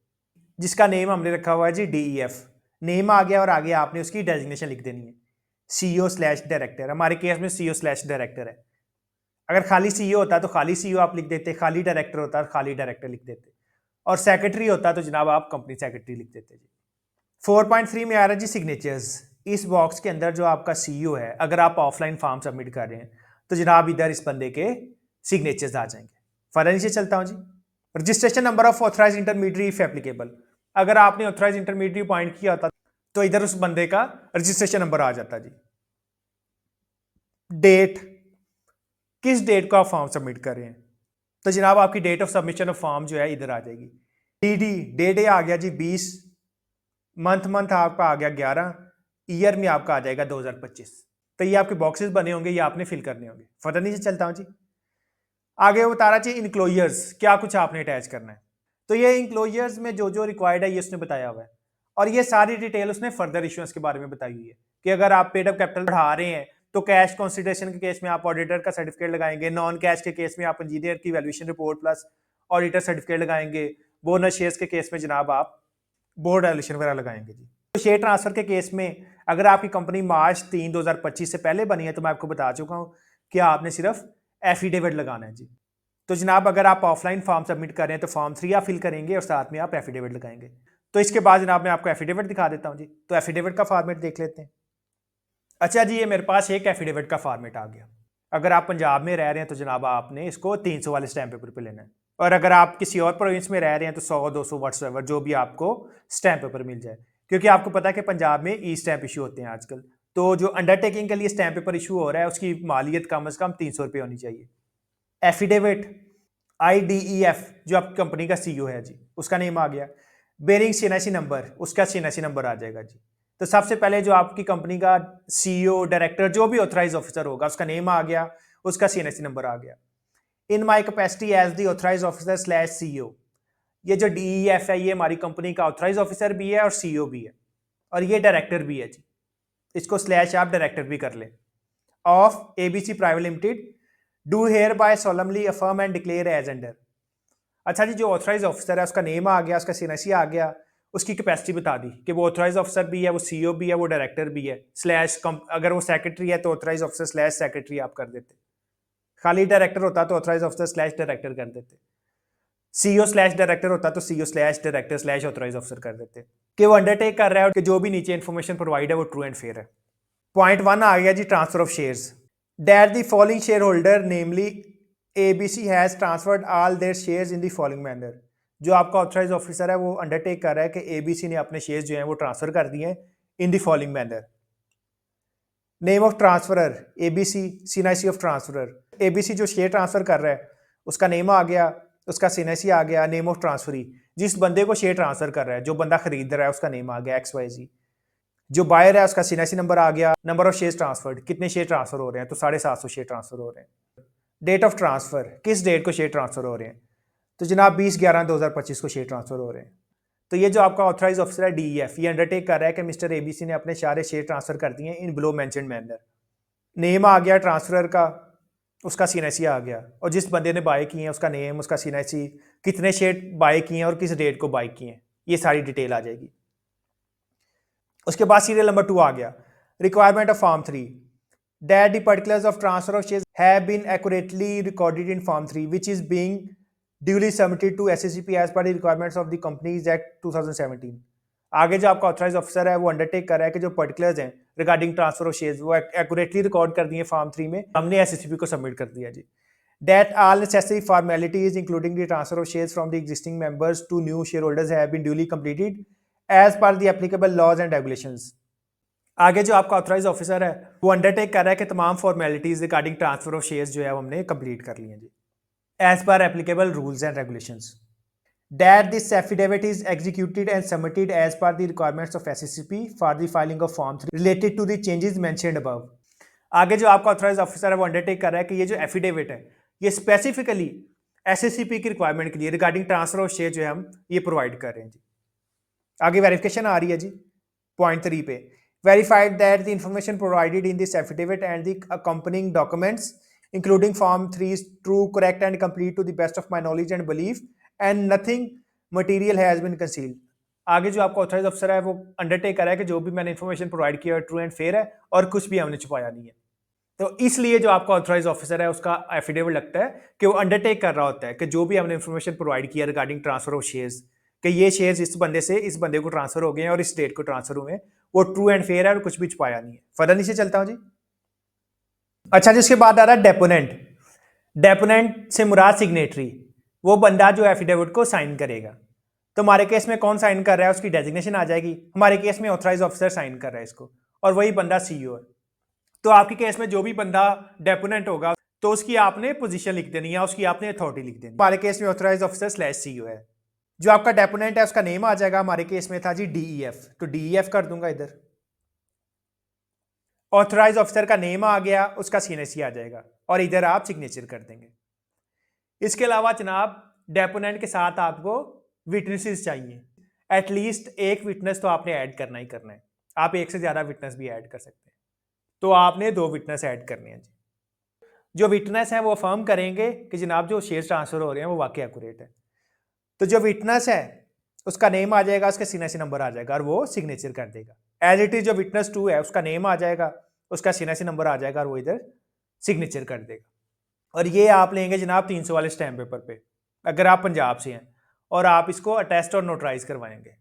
जिसका नेम हमने रखा हुआ है जी DEF। नेम आ गया और आगे आपने उसकी डेजिग्नेशन लिख देनी है CEO/डायरेक्टर। हमारे केस में CEO/डायरेक्टर है। अगर खाली सीईओ होता तो खाली सीईओ आप लिख देते, खाली डायरेक्टर होता तो खाली डायरेक्टर लिख देते, और सेक्रेटरी होता तो जनाब आप कंपनी सेक्रेटरी लिख देते जी। 4.3 में आ रहा है जी सिग्नेचर्स। इस बॉक्स के अंदर जो आपका सीईओ है अगर आप ऑफलाइन फॉर्म सबमिट कर रहे हैं तो जनाब इधर इस बंदे के सिग्नेचर्स आ जाएंगे। फर्दर नीचे चलता हूँ जी। Registration number of authorise intermediary if applicable. अगर आपने ऑथराइज इंटरमीडियरी अपॉइंट किया होता तो इधर उस बंदे का रजिस्ट्रेशन नंबर आ जाता जी। डेट, किस डेट को आप फॉर्म सबमिट कर रहे हैं तो जनाब आपकी date of submission of form जो है इधर आ जाएगी। डे आ गया जी 20, मंथ आपका आ गया 11, ईयर में आपका आ जाएगा 2025। तो ये आपके बॉक्सेस बने होंगे, ये आपने फिल करने होंगे। फर्दर नीचे चलता हूँ जी। आगे वो बता रहा चाहिए इनक्लोजर्स, क्या कुछ आपने अटैच करना है। तो ये इनक्लोजर्स में जो जो रिक्वायर्ड है ये उसने बताया हुआ है और ये सारी डिटेल उसने फर्दर इश्यूएंस के बारे में बताई हुई है कि अगर आप पेड अप कैपिटल बढ़ा रहे हैं तो कैश कंसिडरेशन के केस में आप ऑडिटर का सर्टिफिकेट लगाएंगे, नॉन कैश के केस में आप इंजीनियर की valuation report plus auditor certificate लगाएंगे, बोनस शेयर्स के केस में जनाब आप बोर्ड वैल्यूएशन वगैरह लगाएंगे जी। तो शेयर ट्रांसफर के केस में अगर आपकी कंपनी मार्च 3, 2025 से पहले बनी है तो मैं आपको बता चुका हूँ कि आपने सिर्फ एफिडेविट लगाना है जी। तो जनाब अगर आप ऑफलाइन फॉर्म सबमिट कर रहे हैं तो फॉर्म 3 आप फिल करेंगे और साथ में आप एफिडेविट लगाएंगे। तो इसके बाद जनाब मैं आपको एफिडेविट दिखा देता हूँ जी। तो एफिडेविट का फॉर्मेट देख लेते हैं। अच्छा जी, ये मेरे पास एक एफिडेविट का फॉर्मेट आ गया। अगर आप पंजाब में रह रहे हैं तो जनाब आपने इसको 300 वाले स्टैम्प पेपर पे लेना है, और अगर आप किसी और प्रोविंस में रह रहे हैं तो 100, 200 व्हाट्सएवर जो भी आपको स्टैम्प पेपर मिल जाए, क्योंकि आपको पता है कि पंजाब में ई स्टैम्प इशू होते हैं आजकल। तो जो अंडरटेकिंग के लिए स्टैम्प पेपर इशू हो रहा है उसकी मालियत कम से कम 300 रुपये होनी चाहिए। एफिडेविट IDEF जो आपकी कंपनी का CEO है जी उसका नेम आ गया। बेरिंग CNIC नंबर, उसका CNIC नंबर आ जाएगा जी। तो सबसे पहले जो आपकी कंपनी का सीईओ, डायरेक्टर, जो भी ऑथराइज ऑफिसर होगा उसका नेम आ गया, उसका सीएनएससी नंबर आ गया। In my capacity as the authorise officer slash CEO, ये जो DEF है ये हमारी कंपनी का ऑथराइज ऑफिसर भी है और सीईओ भी है और ये डायरेक्टर भी है जी, इसको स्लैश आप डायरेक्टर भी कर लें। Of ABC private limited do hereby solemnly affirm and declare as under. अच्छा जी, जो ऑथराइज ऑफिसर है उसका नेम आ गया, उसका सीएनएससी आ गया, उसकी कैपेसिटी बता दी कि वो ऑथराइज ऑफिसर भी है, वो सीईओ भी है, वो डायरेक्टर भी है, स्लैश अगर वो सेक्रेटरी है तो ऑथराइज ऑफिसर स्लैश सेक्रेटरी आप कर देते, खाली डायरेक्टर होता तो ऑथराइज ऑफिसर स्लैश डायरेक्टर कर देते, सीईओ स्लैश डायरेक्टर होता तो CEO slash director slash authorise officer कर देते, कि वो अंडरटेक कर रहा है कि जो भी नीचे इन्फॉर्मेशन प्रोवाइड है वो ट्रू एंड फेयर है। पॉइंट 1 आ गया जी, transfer of shares. That the following share holder namely ABC has transferred all their shares in the following manner. जो आपका ऑथराइज ऑफिसर है वो अंडरटेक कर रहा है कि ABC ने अपने शेयर्स जो हैं वो ट्रांसफर कर दिए हैं इन the following manner. Name of transferor ABC, CNIC of transferor. ABC जो शेयर ट्रांसफर कर रहा है उसका नेम आ गया, उसका सीएनआईसी आ गया, नेम ऑफ ट्रांसफरी, जिस बंदे को शेयर ट्रांसफर कर रहा है, जो बंदा खरीद रहा है उसका नेम आ गया XYZ, जो बायर है उसका सीएनआईसी नंबर आ गया, नंबर ऑफ शेयर ट्रांसफर्ड, कितने शेयर ट्रांसफर हो रहे हैं, तो 750 शेयर ट्रांसफर हो रहे हैं। डेट ऑफ ट्रांसफर, किस डेट को शेयर ट्रांसफर हो रहे हैं, तो जनाब 20/11/2025 को शेयर ट्रांसफर हो रहे हैं। तो ये जो आपका ऑथराइज ऑफिसर है DEF, ये अंडरटेक कर रहा है कि मिस्टर ABC ने अपने सारे शेयर ट्रांसफर कर दिए in below mentioned manner. Name आ गया ट्रांसफरर का, उसका सीएनआईसी आ गया, और जिस बंदे ने बाय किए हैं उसका नेम, उसका सीएनआईसी, कितने शेयर बाय किए हैं और किस डेट को बाय किए हैं, ये सारी डिटेल आ जाएगी। उसके बाद सीरियल नंबर 2 आ गया, requirement of form 3, that the particulars of transfer of shares have been accurately recorded in form 3 which is being duly submitted to SACP as per the requirements of the companies act 2017। आगे जो आपका authorise officer है वो undertake कर रहा है कि जो पर्टिकुलर्स हैं रिगार्डिंग ट्रांसफर ऑफ शेयर्स वो एक्यूरेटली रिकॉर्ड कर दिए फॉर्म 3 में, हमने SACP को सबमिट कर दिया जी। That all necessary formalities including the transfer of shares from the existing members to new shareholders have been duly completed as per the applicable laws and regulations। आगे जो आपका ऑथराइज ऑफिसर है वो undertake कर रहा है कि तमाम formalities regarding transfer of shares जो है वो हमने कंप्लीट कर लिए हैं जी, as per applicable rules and regulations. That this affidavit is executed and submitted as per the requirements of SACP for the filing of Form 3 related to the changes mentioned above। आगे जो आपका authorise officer है वो undertake कर रहा है कि ये जो एफिडेविट है ये स्पेसिफिकली SACP की रिक्वायरमेंट के लिए रिगार्डिंग ट्रांसफर ऑफ शेयर जो है हम ये प्रोवाइड कर रहे हैं जी। आगे वेरिफिकेशन आ रही है जी, पॉइंट 3 पे, verified that the information provided in this affidavit and the accompanying documents including form 3 is true, correct and complete to the best of my knowledge and belief and nothing material has been concealed। आगे जो आपका authorise officer है वो undertake कर रहा है कि जो भी मैंने इन्फॉर्मेशन प्रोवाइड किया है ट्रू एंड फेयर है और कुछ भी हमने छुपाया नहीं है। तो इसलिए जो आपका ऑथराइज ऑफिसर है उसका एफिडेविट लगता है कि वो अंडरटेक कर रहा होता है कि जो भी हमने इन्फॉर्मेशन प्रोवाइड किया रिगार्डिंग ट्रांसफर ऑफ शेयर्स, कि ये शेयर्स इस बंदे से इस बंदे को ट्रांसफर हो गए हैं और इस डेट को ट्रांसफर हुए हैं, वो ट्रू एंड फेयर है और कुछ भी छुपाया नहीं है। फर्दर नीचे चलता हूं जी। अच्छा जी, उसके बाद आ रहा है डेपोनेंट। डेपोनेंट से मुराद सिग्नेटरी, वो बंदा जो एफिडेविट को साइन करेगा। तो हमारे केस में कौन साइन कर रहा है उसकी डेजिग्नेशन आ जाएगी, हमारे केस में ऑथराइज ऑफिसर साइन कर रहा है इसको और वही बंदा सीईओ है। तो आपके केस में जो भी बंदा डेपोनेंट होगा तो उसकी आपने पोजीशन लिख देनी है, उसकी आपने अथॉरिटी लिख देनी है। हमारे केस में ऑथराइज ऑफिसर स्लैश सीईओ है। जो आपका डेपोनेंट है उसका नेम आ जाएगा, हमारे केस में था जी DEF, तो DEF कर दूंगा इधर। ऑथराइज ऑफिसर का नेम आ गया, उसका सीएनएससी आ जाएगा और इधर आप सिग्नेचर कर देंगे। इसके अलावा जनाब डेपोनेंट के साथ आपको विटनेसेस चाहिए, एटलीस्ट एक विटनेस तो आपने ऐड करना ही करना है। आप एक से ज़्यादा विटनेस भी ऐड कर सकते हैं, तो आपने 2 विटनेस ऐड करने हैं जी। जो विटनेस है वो अफर्म करेंगे कि जनाब जो शेयर ट्रांसफर हो रहे हैं वो वाकई एक्यूरेट है। तो जो विटनेस है उसका नेम आ जाएगा, उसका सीएनआईसी नंबर आ जाएगा और वो सिग्नेचर कर देगा। एज इट इज जो विटनेस 2 है उसका नेम आ जाएगा, उसका सीएनआईसी नंबर आ जाएगा और वो इधर सिग्नेचर कर देगा। और ये आप लेंगे जनाब 300 वाले स्टैम्प पेपर पे, अगर आप पंजाब से हैं, और आप इसको अटेस्ट और नोटराइज करवाएंगे।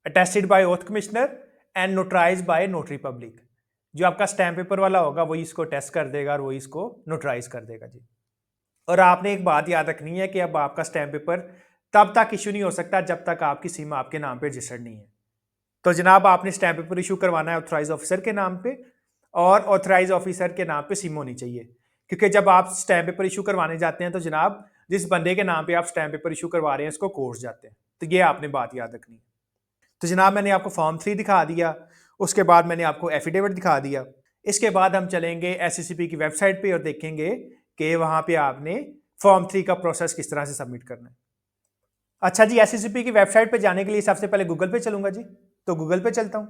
Attested by oath commissioner and notarise by notary public. जो आपका स्टैम्प पेपर वाला होगा वही इसको टेस्ट कर देगा और वही इसको नोटराइज कर देगा जी। और आपने एक बात याद रखनी है कि अब आपका स्टैम्प पेपर तब तक इशू नहीं हो सकता जब तक आपकी सिम आपके नाम पे रजिस्टर्ड नहीं है। तो जनाब आपने स्टैम्प पेपर इशू करवाना है ऑथराइज ऑफिसर के नाम पे, और ऑथराइज ऑफिसर के नाम पे सिम होनी चाहिए, क्योंकि जब आप स्टैम्प पेपर इशू करवाने जाते हैं तो जनाब जिस बंदे के नाम पे आप स्टैम्प पेपर इशू करवा रहे हैं उसको कोर्स जाते हैं। तो ये आपने बात याद रखनी है। तो जनाब मैंने आपको फॉर्म 3 दिखा दिया, उसके बाद मैंने आपको एफिडेविट दिखा दिया। इसके बाद हम चलेंगे एससीसीपी की वेबसाइट पे और देखेंगे कि वहां पे आपने फॉर्म 3 का प्रोसेस किस तरह से सबमिट करना है। अच्छा जी, एससीसीपी की वेबसाइट पे जाने के लिए सबसे पहले गूगल पे चलूंगा जी, तो गूगल पे चलता हूं।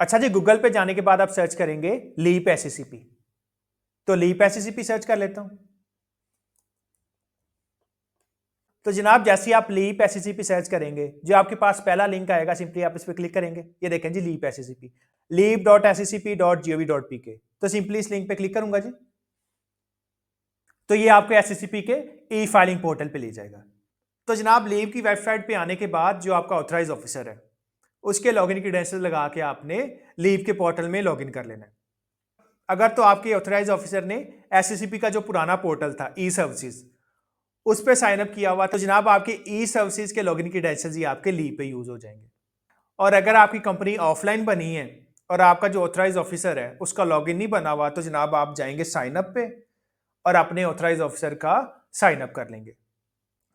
अच्छा जी, गूगल पे जाने के बाद आप सर्च करेंगे लीप एससीसीपी, तो लीप एससीसीपी सर्च कर लेता हूं। तो जनाब जैसे ही आप लीप एससीसीपी सर्च करेंगे, जो आपके पास पहला लिंक आएगा सिंपली आप इस पर क्लिक करेंगे। ये देखें जी, लीप एससीसीपी, leap.scp.gov.pk। तो सिंपली इस लिंक पे क्लिक करूंगा जी, तो ये आपको एससीसीपी के ई फाइलिंग पोर्टल पे ले जाएगा। तो जनाब लीप की वेबसाइट पे आने के बाद जो आपका ऑथराइज ऑफिसर है उसके लॉगिन क्रेडेंशियल लगा के आपने लीप के पोर्टल में लॉगिन कर लेना है। अगर तो आपके ऑथराइज ऑफिसर ने एससीसीपी का जो पुराना पोर्टल था ई सर्विसेज उस पर साइन अप किया हुआ, तो जनाब आपके ई सर्विसेज के लॉगिन क्रेडेंशियल्स ही आपके लीप पे यूज हो जाएंगे। और अगर आपकी कंपनी ऑफलाइन बनी है और आपका जो ऑथराइज ऑफिसर है उसका लॉगिन नहीं बना हुआ, तो जनाब आप जाएंगे साइन अप पे और अपने ऑथराइज ऑफिसर का साइन अप कर लेंगे।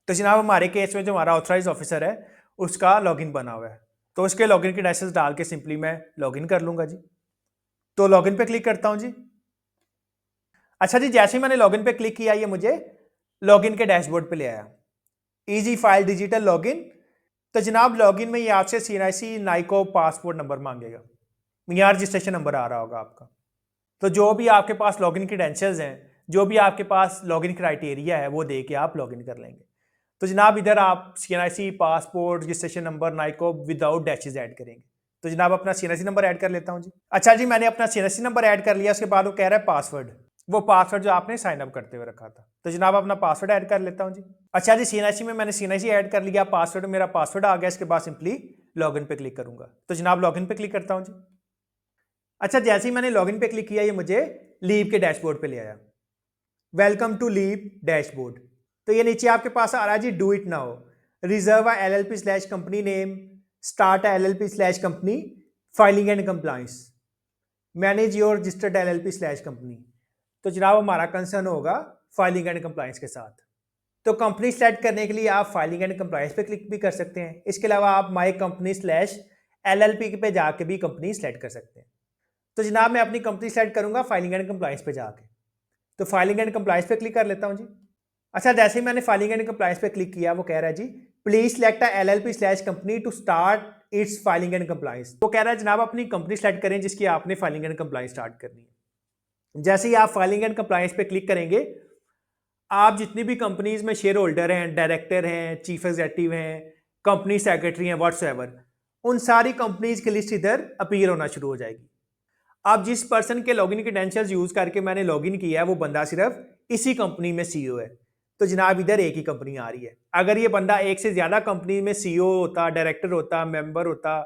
तो जनाब हमारे केस में जो हमारा ऑथराइज ऑफिसर है उसका लॉगिन बना हुआ है, तो उसके लॉगिन क्रेडेंशियल्स डाल के सिंपली मैं लॉगिन कर लूंगा जी। तो लॉगिन पे क्लिक करता हूं जी। अच्छा जी, जैसे ही मैंने लॉगिन पे क्लिक किया ये मुझे लॉगिन के डैशबोर्ड पे ले आया, इजी फाइल डिजिटल लॉगिन। तो जनाब लॉगिन में ये आपसे CNIC नाइको पासपोर्ट नंबर मांगेगा, यहाँ रजिस्ट्रेशन नंबर आ रहा होगा आपका। तो जो भी आपके पास लॉगिन क्रेडेंशियल्स हैं, जो भी आपके पास लॉगिन क्राइटेरिया है वो दे के आप लॉगिन कर लेंगे। तो जनाब इधर आप CNIC पासपोर्ट रजिस्ट्रेशन नंबर नाइको विदाउट डैशेज ऐड करेंगे। तो जनाब अपना CNIC नंबर ऐड कर लेता हूँ जी। अच्छा जी, मैंने अपना CNIC नंबर ऐड कर लिया। उसके बाद वो कह रहा है पासवर्ड, वो पासवर्ड जो आपने साइन अप करते हुए रखा था। तो जनाब अपना पासवर्ड ऐड कर लेता हूँ जी। अच्छा जी, CNIC में मैंने CNIC ऐड कर लिया, पासवर्ड मेरा पासवर्ड आ गया। इसके बाद सिंपली लॉगिन पे क्लिक करूंगा। तो जनाब लॉगिन पे क्लिक करता हूँ जी। अच्छा, जैसे ही मैंने लॉगिन पे क्लिक किया ये मुझे लीप के डैशबोर्ड पे ले आया, वेलकम टू लीप डैशबोर्ड। तो ये नीचे आपके पास आ रहा है जी, do it now, reserve company name, start company, filing and compliance, manage your registered company. तो जनाब हमारा कंसर्न होगा फाइलिंग एंड कंप्लायंस के साथ। तो कंपनी सेलेक्ट करने के लिए आप फाइलिंग एंड कंप्लायंस पे क्लिक भी कर सकते हैं। इसके अलावा आप माई कंपनी/LLP पे जाके भी कंपनी सेलेक्ट कर सकते हैं। तो जनाब मैं अपनी कंपनी सेलेक्ट करूंगा फाइलिंग एंड कंप्लायंस पे जाके, तो फाइलिंग एंड कंप्लायंस पे क्लिक कर लेता हूं जी। अच्छा, जैसे ही मैंने फाइलिंग एंड कंप्लायंस पे क्लिक किया वो कह रहा है जी, please select company to start its filing and compliance. वो कह रहा है जनाब अपनी कंपनी सेलेक्ट करें जिसकी आपने फाइलिंग एंड कंप्लायंस स्टार्ट करनी है। जैसे ही आप फाइलिंग एंड कंप्लायंस पे क्लिक करेंगे, आप जितनी भी कंपनीज में शेयर होल्डर हैं, डायरेक्टर हैं, चीफ एग्जीक्यूटिव हैं, कंपनी सेक्रेटरी हैं, व्हाट्सएवर, उन सारी कंपनीज की लिस्ट इधर अपीयर होना शुरू हो जाएगी। अब जिस पर्सन के लॉगिन क्रेडेंशियल्स यूज करके मैंने लॉगिन किया है वो बंदा सिर्फ इसी कंपनी में CEO है। तो जनाब इधर एक ही कंपनी आ रही है। अगर ये बंदा एक से ज्यादा कंपनी में CEO होता, डायरेक्टर होता, मेंबर होता,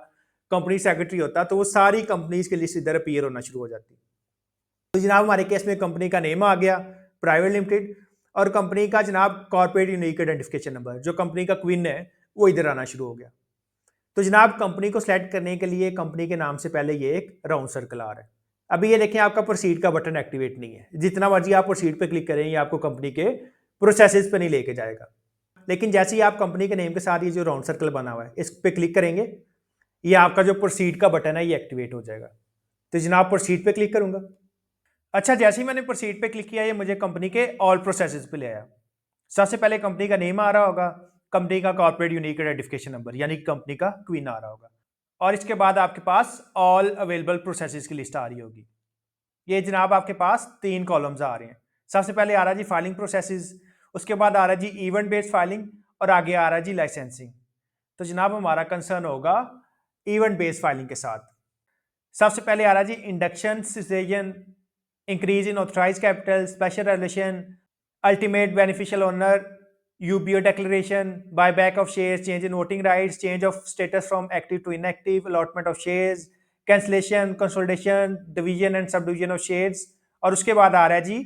कंपनी सेक्रेटरी होता, तो वो सारी कंपनीज की लिस्ट इधर अपीयर होना शुरू हो जाती। तो जनाब हमारे केस में कंपनी का नेम आ गया प्राइवेट लिमिटेड, और कंपनी का जनाब कॉर्पोरेट यूनिक आइडेंटिफिकेशन नंबर, जो कंपनी का क्वीन है वो इधर आना शुरू हो गया। तो जनाब कंपनी को सिलेक्ट करने के लिए कंपनी के नाम से पहले ये एक राउंड सर्कल आ रहा है। अभी ये देखें आपका प्रोसीड का बटन एक्टिवेट नहीं है। जितना मर्जी आप प्रोसीड पे क्लिक करें ये आपको कंपनी के प्रोसेसेस पे नहीं लेके जाएगा। लेकिन जैसे ही आप कंपनी के नेम के साथ ये जो राउंड सर्कल बना हुआ है इस पे क्लिक करेंगे, ये आपका जो प्रोसीड का बटन है ये एक्टिवेट हो जाएगा। तो जनाब प्रोसीड पे क्लिक करूंगा। अच्छा, जैसे ही मैंने प्रोसीड पे क्लिक किया ये मुझे कंपनी के ऑल प्रोसेसेस पे ले आया। सबसे पहले कंपनी का नेम आ रहा होगा, कंपनी का कॉर्पोरेट यूनिक आइडेंटिफिकेशन नंबर यानी कंपनी का क्वीन आ रहा होगा, और इसके बाद आपके पास ऑल अवेलेबल प्रोसेसेस की लिस्ट आ रही होगी। ये जनाब आपके पास 3 कॉलम्स आ रहे हैं। सबसे पहले आ रहा है जी फाइलिंग प्रोसेसेस, उसके बाद आ रहा है जी इवेंट बेस्ड फाइलिंग, और आगे आ रहा है जी लाइसेंसिंग। तो जनाब हमारा कंसर्न होगा इवेंट बेस्ड फाइलिंग के साथ। सबसे पहले आ रहा है जी induction, cessation, increase in authorise capital, special resolution, ultimate beneficial owner, UBO declaration, buyback of shares, change in voting rights, change of status from active to inactive, allotment of shares, cancellation, consolidation, division and subdivision of shares। और उसके बाद आ रहा है जी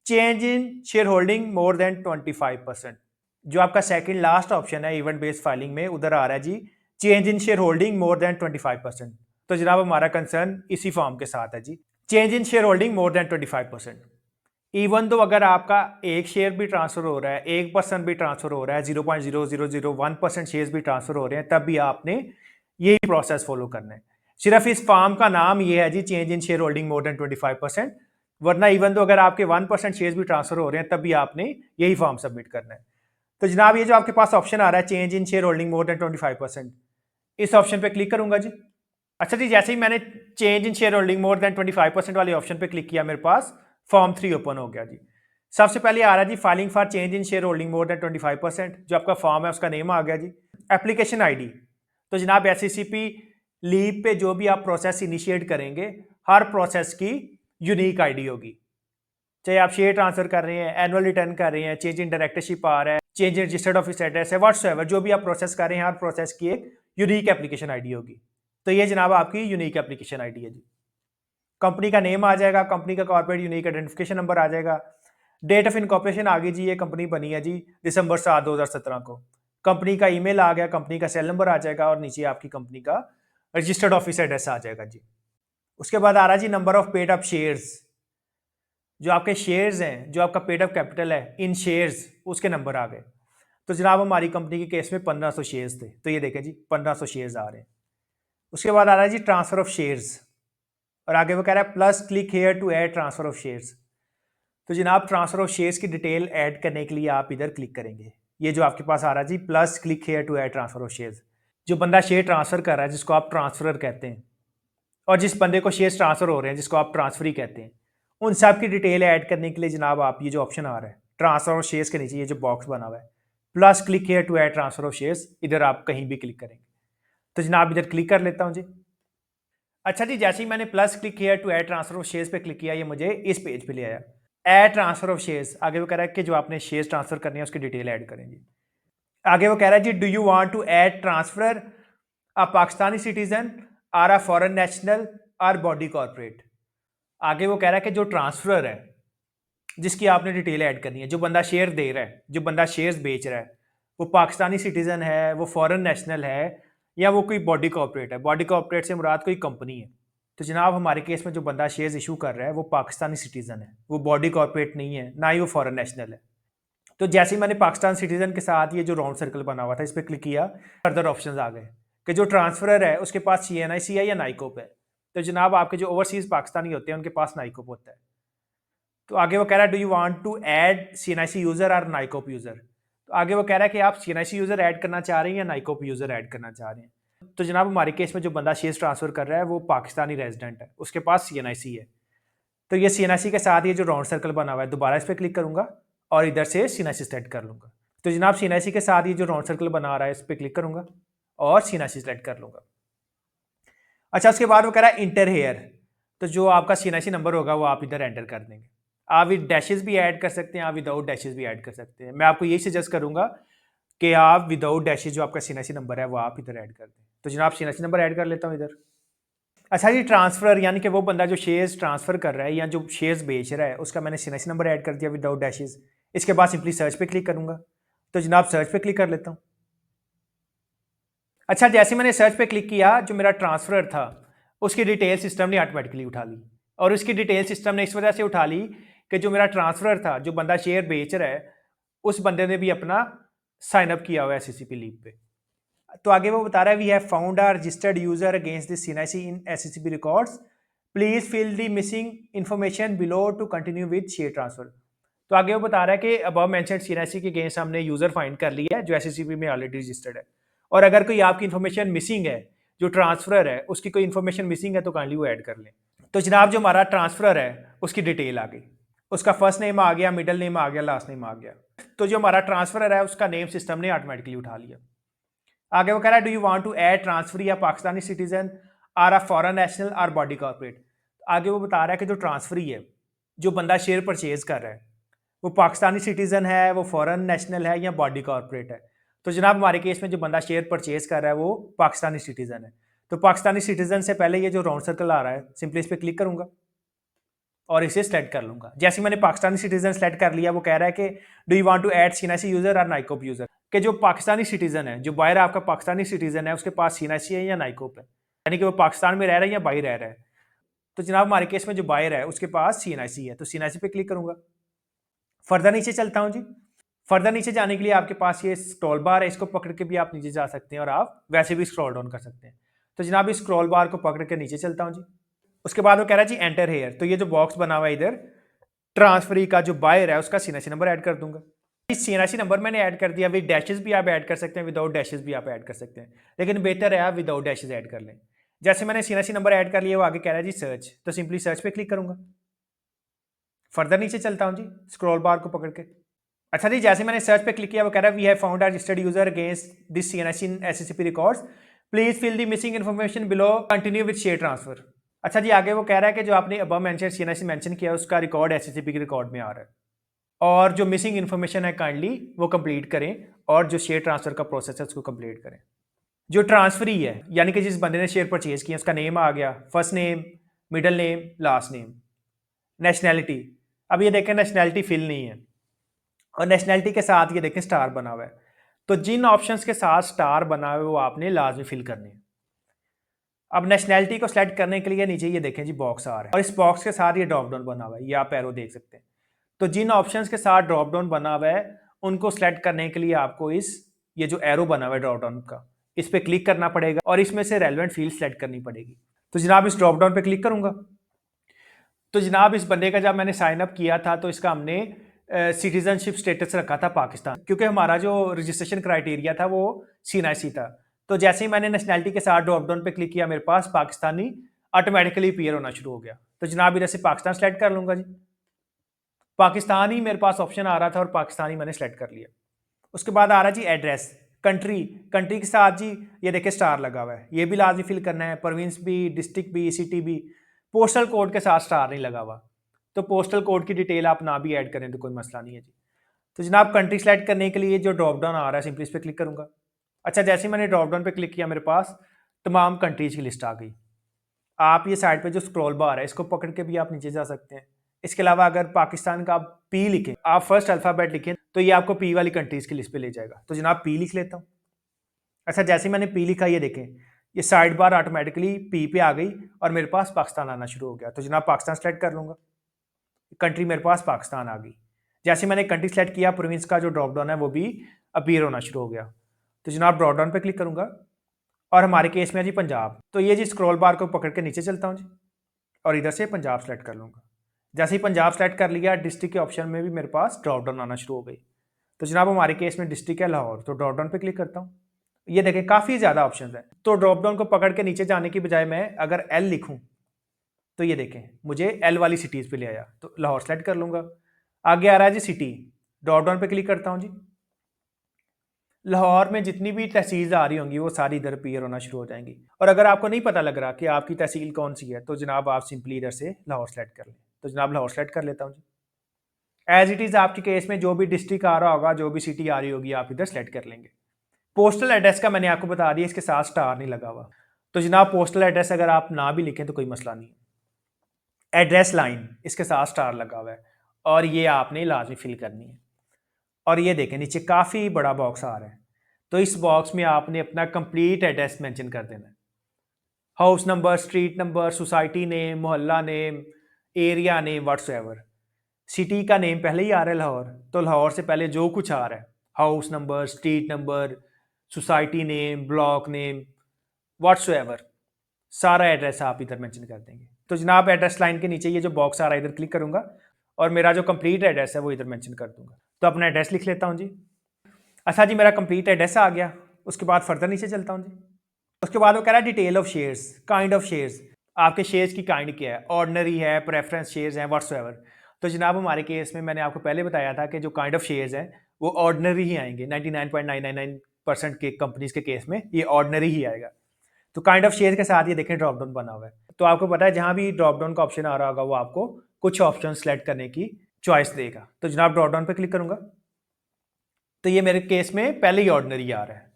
change in share holding more than 25%। जो आपका second last option है इवेंट बेस्ड फाइलिंग में, उधर आ रहा है जी change in share holding more than 25%। तो जनाब हमारा कंसर्न इसी फॉर्म के साथ है जी, change in share holding more than 25%। Even तो अगर आपका एक शेयर भी ट्रांसफर हो रहा है, 1% भी ट्रांसफर हो रहा है, 0.0001% शेयर भी ट्रांसफर हो रहे हैं, तब भी आपने यही प्रोसेस फॉलो करना है। सिर्फ इस फॉर्म का नाम ये है जी, change in share holding more than 25%, वरना इवन तो अगर आपके 1% शेयर भी ट्रांसफर हो रहे हैं तब भी आपने यही फॉर्म सबमिट करना है। तो जनाब ये जो आपके पास ऑप्शन आ रहा है change in share holding more than 25%, इस ऑप्शन पे क्लिक करूंगा जी। अच्छा जी, जैसे ही मैंने change in share holding more than 25% वाले ऑप्शन पे क्लिक किया, मेरे पास फॉर्म 3 ओपन हो गया जी। सबसे पहले आ रहा है जी filing for change in share holding more than 25%, जो आपका फॉर्म है उसका नेम आ गया जी। एप्लीकेशन आईडी, तो जनाब एससीसीपी लीव पे जो भी आप प्रोसेस इनिशिएट करेंगे, हर प्रोसेस की यूनिक आईडी होगी। चाहे आप शेयर ट्रांसफर कर रहे हैं, एनुअल रिटर्न कर रहे हैं, चेंज इन डायरेक्टरशिप आ रहा है, change in registered office address है, व्हाट्सएवर जो भी आप प्रोसेस कर रहे हैं, हर प्रोसेस की एक यूनिक एप्लीकेशन आईडी होगी। तो ये जनाब आपकी यूनिक एप्लीकेशन आईडी है जी। कंपनी का नेम आ जाएगा, कंपनी का कॉर्पोरेट यूनिक आइडेंटिफिकेशन नंबर आ जाएगा। डेट ऑफ इनकॉर्पोरेशन आ गई जी, ये कंपनी बनी है जी दिसंबर 7 2017 को। कंपनी का ईमेल आ गया, कंपनी का सेल नंबर आ जाएगा और नीचे आपकी कंपनी का रजिस्टर्ड ऑफिस एड्रेस आ जाएगा जी। उसके बाद आ रहा है जी number of paid up shares, जो आपके शेयर्स हैं, जो आपका पेड अप कैपिटल है इन शेयर्स, उसके नंबर आ गए। तो जनाब हमारी कंपनी के केस में 1500 शेयर्स थे, तो ये देखें जी 1500 शेयर्स आ रहे हैं। उसके बाद आ रहा है जी ट्रांसफर ऑफ शेयर्स, और आगे वो कह रहा है plus click here to add transfer of shares. तो जनाब ट्रांसफर ऑफ शेयर्स की डिटेल ऐड करने के लिए आप इधर क्लिक करेंगे। ये जो आपके पास आ रहा है जी plus click here to add transfer of shares, जो बंदा शेयर ट्रांसफर कर रहा है जिसको आप ट्रांसफरर कहते हैं, और जिस बंदे को शेयर्स ट्रांसफर हो रहे हैं जिसको आप ट्रांसफरी कहते हैं, उन सब की डिटेल ऐड करने के लिए जनाब आप ये जो ऑप्शन आ रहा है ट्रांसफर ऑफ शेयर्स के नीचे ये जो बॉक्स बना हुआ है plus click here to add transfer of shares, इधर आप कहीं भी क्लिक करेंगे। तो जनाब इधर क्लिक कर लेता हूँ जी। अच्छा जी, जैसे ही मैंने प्लस क्लिक किया to add transfer of shares पे क्लिक किया, ये मुझे इस पेज पे ले आया। ऐड ट्रांसफर ऑफ शेयर्स, आगे वो कह रहा है कि जो आपने शेयर्स ट्रांसफर करने हैं उसकी डिटेल ऐड करेंगे। आगे वो कह रहा है जी do you want to add transfer a Pakistani citizen or a foreign national or body corporate. आगे वो कह रहा है कि जो ट्रांसफर है जिसकी आपने डिटेल ऐड करनी है, जो बंदा शेयर दे रहा है, जो बंदा शेयर्स बेच रहा है, वो पाकिस्तानी सिटीजन है, वो फॉरेन नेशनल है, या वो कोई बॉडी कॉर्पोरेट है। बॉडी कॉर्पोरेट से मुराद कोई कंपनी है। तो जनाब हमारे केस में जो बंदा शेयर्स इशू कर रहा है वो पाकिस्तानी सिटीजन है, वो बॉडी कॉर्पोरेट नहीं है, ना ही वो फॉरेन नेशनल है। तो जैसे ही मैंने पाकिस्तान सिटीजन के साथ ये जो राउंड सर्कल बना हुआ था इस पर क्लिक किया, फर्दर ऑप्शंस आ गए कि जो ट्रांसफरर है उसके पास CNIC है या नाइकोप है। तो जनाब आपके जो ओवरसीज पाकिस्तानी होते हैं उनके पास नाइकोप होता है। तो आगे वो कह रहा है do you want to add CNIC user और नाइकोप यूजर। तो आगे वो कह रहा है कि आप CNIC यूजर ऐड करना चाह रहे हैं या नाइकोप यूजर ऐड करना चाह रहे हैं। तो जनाब हमारे केस में जो बंदा शेयर्स ट्रांसफर कर रहा है वो पाकिस्तानी रेजिडेंट है, उसके पास CNIC है। तो ये CNIC के साथ ये जो राउंड सर्कल बना हुआ है, दोबारा इस पर क्लिक करूंगा और इधर से CNIC सेलेक्ट कर लूंगा। तो जनाब CNIC के साथ ये जो राउंड सर्कल बना रहा है इस पर क्लिक करूंगा और CNIC सेलेक्ट कर लूंगा। अच्छा, उसके बाद वो कह रहा है इंटर हेयर, तो जो आपका CNIC नंबर होगा वो आप इधर एंटर कर देंगे। आप विद डैशेस भी ऐड कर सकते हैं, आप विदाउट डैशेस भी ऐड कर सकते हैं। मैं आपको यही सजेस्ट करूंगा कि आप विदाउट डैशेस जो आपका CNIC नंबर है वो आप इधर ऐड कर दें। तो जनाब CNIC नंबर ऐड कर लेता हूँ इधर। अच्छा जी, ट्रांसफर यानी कि वो बंदा जो शेयर्स ट्रांसफर कर रहा है या जो शेयर्स बेच रहा है उसका मैंने CNIC नंबर ऐड कर दिया विदाउट डैशेस। इसके बाद सिंपली सर्च पे क्लिक करूंगा। तो जनाब सर्च पे क्लिक कर लेता हूँ। अच्छा, जैसे मैंने सर्च पे क्लिक किया, जो मेरा ट्रांसफर था उसकी डिटेल सिस्टम ने ऑटोमेटिकली उठा ली, और उसकी डिटेल सिस्टम ने इस वजह से उठा ली कि जो मेरा ट्रांसफर था, जो बंदा शेयर बेच रहा है, उस बंदे ने भी अपना साइन अप किया हुआ है SCCP लीव पे। तो आगे वो बता रहा है we have found a registered user against this CNIC in SCCP records, please fill the missing information below to continue with share transfer. तो आगे वो बता रहा है कि अबव मेंशन्ड CNIC के अगेंस्ट हमने यूजर फाइंड कर लिया है जो SCCP में ऑलरेडी रजिस्टर्ड है, और अगर कोई आपकी इन्फॉर्मेशन मिसिंग है, जो ट्रांसफर है उसकी कोई इन्फॉर्मेशन मिसिंग है तो काइंडली वो ऐड कर लें। तो जनाब जो हमारा ट्रांसफर है उसकी डिटेल आ गई, उसका फर्स्ट नेम आ गया, मिडिल नेम आ गया, लास्ट नेम आ गया। तो जो हमारा ट्रांसफर है उसका नेम सिस्टम ने ऑटोमेटिकली उठा लिया। आगे वो कह रहा है do you want to add transfer या Pakistani citizen or a foreign national or body corporate. आगे वो बता रहा है कि जो ट्रांसफरी है, जो बंदा शेयर परचेज कर रहा है, वो पाकिस्तानी सिटीजन है, वो फॉरेन नेशनल है या बॉडी कॉर्पोरेट है। तो जनाब हमारे केस में जो बंदा शेयर परचेज कर रहा है वो पाकिस्तानी सिटीजन है। तो पाकिस्तानी सिटीजन से पहले ये जो राउंड सर्कल आ रहा है सिंपली इस पर क्लिक करूंगा और इसे सेलेक्ट कर लूंगा। जैसे मैंने पाकिस्तानी सिटीजन सेलेक्ट कर लिया, वो कह रहा है कि do you want to add CNIC user और नाइकोप यूजर, कि जो पाकिस्तानी सिटीजन है, जो बाहर आपका पाकिस्तानी सिटीजन है उसके पास CNIC है या नाइकोप है, यानी कि वो पाकिस्तान में रह रहा है या बाहर रह रहा है। तो जनाब हमारे केस में जो बाहर है उसके पास CNIC है, तो CNIC पे क्लिक करूंगा। फर्दर नीचे चलता हूँ जी। फर्दर नीचे जाने के लिए आपके पास ये स्क्रॉल बार है, इसको पकड़ के भी आप नीचे जा सकते हैं और आप वैसे भी स्क्रॉल डाउन कर सकते हैं। तो जनाब इस स्क्रॉल बार को पकड़ के नीचे चलता हूँ जी। उसके बाद वो कह रहा है जी एंटर हेयर, तो ये जो बॉक्स बना हुआ है इधर ट्रांसफरी का जो बायर है उसका सीएनएसी नंबर ऐड कर दूंगा। इस सीएनएसी नंबर मैंने ऐड कर दिया, विद डैशेस भी आप ऐड कर सकते हैं, विदाउट डैशेस भी आप ऐड कर सकते हैं, लेकिन बेहतर है आप विदाउट डैशेस ऐड कर लें। जैसे मैंने सीएनएसी नंबर ऐड कर लिया, वो आगे कह रहा है जी सर्च, तो सिंपली सर्च पे क्लिक करूंगा। फर्दर नीचे चलता हूं जी स्क्रॉल बार को पकड़ के। अच्छा जी, जैसे मैंने सर्च पे क्लिक किया वो कह रहा है we have found our registered user against this CNAC in SSCP records, please fill the missing information below, continue with share transfer. अच्छा जी, आगे वो कह रहा है कि जो आपने अबव मेंशन सीएनएसी मेंशन किया उसका रिकॉर्ड एसएससीपी के रिकॉर्ड में आ रहा है, और जो मिसिंग इन्फॉर्मेशन है काइंडली वो कंप्लीट करें, और जो शेयर ट्रांसफर का प्रोसेस है उसको कंप्लीट करें। जो ट्रांसफरी है यानी कि जिस बंदे ने शेयर परचेज किया उसका नेम आ गया, first name, middle name, last name. Nationality, अब ये देखें नेशनैलिटी फिल नहीं है, और नेशनैलिटी के साथ ये देखें स्टार बना हुआ है, तो जिन ऑप्शंस के साथ स्टार बना हुआ है वो आपने लाजमी फिल करने हैं। अब नेशनैलिटी को सिलेक्ट करने के लिए नीचे ये देखें जी बॉक्स आ रहा है, और इस बॉक्स के साथ ये ड्रॉप डाउन बना हुआ है, ये आप एरो देख सकते हैं। तो जिन ऑप्शंस के साथ ड्रॉप डाउन बना हुआ है उनको सिलेक्ट करने के लिए आपको ये जो एरो बना हुआ है ड्रॉप डाउन का, इस पर क्लिक करना पड़ेगा और इसमें से रेलेवेंट फील्ड सेलेक्ट करनी पड़ेगी। तो जनाब इस ड्रॉप डाउन पे क्लिक करूंगा, तो जनाब इस बंदे का जब मैंने साइन अप किया था तो इसका हमने सिटीजनशिप स्टेटस रखा था पाकिस्तान, क्योंकि हमारा जो रजिस्ट्रेशन क्राइटेरिया था वो सीएनआईसी था। तो जैसे ही मैंने नेशनैलिटी के साथ ड्रॉप डाउन पे क्लिक किया मेरे पास पाकिस्तानी ऑटोमेटिकली अपीयर होना शुरू हो गया। तो जनाब इधर से पाकिस्तान सेलेक्ट कर लूंगा जी, पाकिस्तान ही मेरे पास ऑप्शन आ रहा था और पाकिस्तान ही मैंने सेलेक्ट कर लिया। उसके बाद आ रहा जी एड्रेस, कंट्री, कंट्री के साथ जी ये देखिए स्टार लगा हुआ है, ये भी लाजमी फिल करना है, प्रोविंस भी, डिस्ट्रिक्ट भी, सिटी भी। पोस्टल कोड के साथ स्टार नहीं लगा हुआ, तो पोस्टल कोड की डिटेल आप ना भी ऐड करें तो कोई मसला नहीं है जी। तो जनाब कंट्री सेलेक्ट करने के लिए जो ड्रॉप डाउन आ रहा है सिंपली इस पर क्लिक करूंगा। अच्छा, जैसे ही मैंने ड्रॉप डाउन पे क्लिक किया मेरे पास तमाम कंट्रीज की लिस्ट आ गई। आप ये साइड पे जो स्क्रॉल बार है इसको पकड़ के भी आप नीचे जा सकते हैं। इसके अलावा अगर पाकिस्तान का आप पी लिखें, आप फर्स्ट अल्फ़ाबेट लिखें, तो ये आपको पी वाली कंट्रीज की लिस्ट पे ले जाएगा। तो जनाब पी लिख लेता हूँ। अच्छा, जैसे मैंने पी लिखा ये देखें ये साइड बार ऑटोमेटिकली पी पे आ गई और मेरे पास पाकिस्तान आना शुरू हो गया। तो जनाब पाकिस्तान सेलेक्ट कर लूँगा, कंट्री मेरे पास पाकिस्तान आ गई। जैसे मैंने कंट्री सेलेक्ट किया प्रोविंस का जो ड्रॉप डाउन है वो भी अपीयर होना शुरू हो गया। तो जनाब ड्रॉप डाउन पे क्लिक करूँगा और हमारे केस में है जी पंजाब। तो ये जी स्क्रॉल बार को पकड़ के नीचे चलता हूँ जी और इधर से पंजाब सेलेक्ट कर लूँगा। जैसे ही पंजाब सेलेक्ट कर लिया डिस्ट्रिक्ट के ऑप्शन में भी मेरे पास ड्रॉप डाउन आना शुरू हो गई। तो जनाब हमारे केस में डिस्ट्रिक्ट है लाहौर, तो ड्रॉप डाउन पे क्लिक करता हूँ। ये देखें काफ़ी ज़्यादा ऑप्शन है, तो ड्रॉप डाउन को पकड़ के नीचे जाने की बजाय मैं अगर एल लिखूँ तो ये देखें मुझे एल वाली सिटीज़ पे ले आया। तो लाहौर सेलेक्ट कर लूँगा। आगे आ रहा है जी सिटी, ड्रॉप डाउन पे क्लिक करता हूँ जी। लाहौर में जितनी भी तहसील आ रही होंगी वो सारी इधर अपीयर होना शुरू हो जाएंगी, और अगर आपको नहीं पता लग रहा कि आपकी तहसील कौन सी है तो जनाब आप सिंपली इधर से लाहौर सेलेक्ट कर लें। तो जनाब लाहौर सेलेक्ट कर लेता हूँ जी। एज इट इज़ आपके केस में जो भी डिस्ट्रिक्ट आ रहा होगा, जो भी सिटी आ रही होगी, आप इधर सेलेक्ट कर लेंगे। पोस्टल एड्रेस का मैंने आपको बता दिया, इसके साथ स्टार नहीं लगा हुआ। तो जनाब पोस्टल एड्रेस अगर आप ना भी लिखें तो कोई मसला नहीं है। एड्रेस लाइन इसके साथ स्टार लगा हुआ है और ये आपने लाजमी फिल करनी है। और ये देखें नीचे काफ़ी बड़ा बॉक्स आ रहा है, तो इस बॉक्स में आपने अपना कंप्लीट एड्रेस मेंशन कर देना है। House number, street number, society name, मोहल्ला name, area name, whatsoever. City का नेम पहले ही आ रहा है लाहौर, तो लाहौर से पहले जो कुछ आ रहा है house number, street number, society name, block name, whatsoever, सारा एड्रेस आप इधर मेंशन कर देंगे। तो जनाब एड्रेस लाइन के नीचे ये जो बॉक्स आ रहा है इधर क्लिक करूंगा और मेरा जो कंप्लीट एड्रेस है वो इधर मेंशन कर दूंगा। तो अपना एड्रेस लिख लेता हूँ जी। अच्छा जी, मेरा कंप्लीट एड्रेस आ गया। उसके बाद फर्दर नीचे चलता हूँ जी। उसके बाद वो कह रहा है detail of shares, kind of shares, आपके शेयर्स की काइंड क्या है, ऑर्डिनरी है, प्रेफरेंस शेयर्स हैं, व्हाट्सएवर। तो जनाब हमारे केस में मैंने आपको पहले बताया था कि जो काइंड ऑफ शेयर्स हैं वो ऑर्डिनरी ही आएंगे। 99.999% के कंपनीज के केस में ये ऑर्डिनरी ही आएगा। तो काइंड ऑफ शेयर के साथ ये देखें ड्रॉप डाउन बना हुआ है। तो आपको पता है जहां भी ड्रॉप डाउन का ऑप्शन आ रहा होगा वो आपको कुछ ऑप्शन सेलेक्ट करने की चॉइस देगा। तो जनाब ड्रॉप डाउन पे क्लिक करूंगा तो ये मेरे केस में पहले ही ऑर्डिनरी आ रहा है,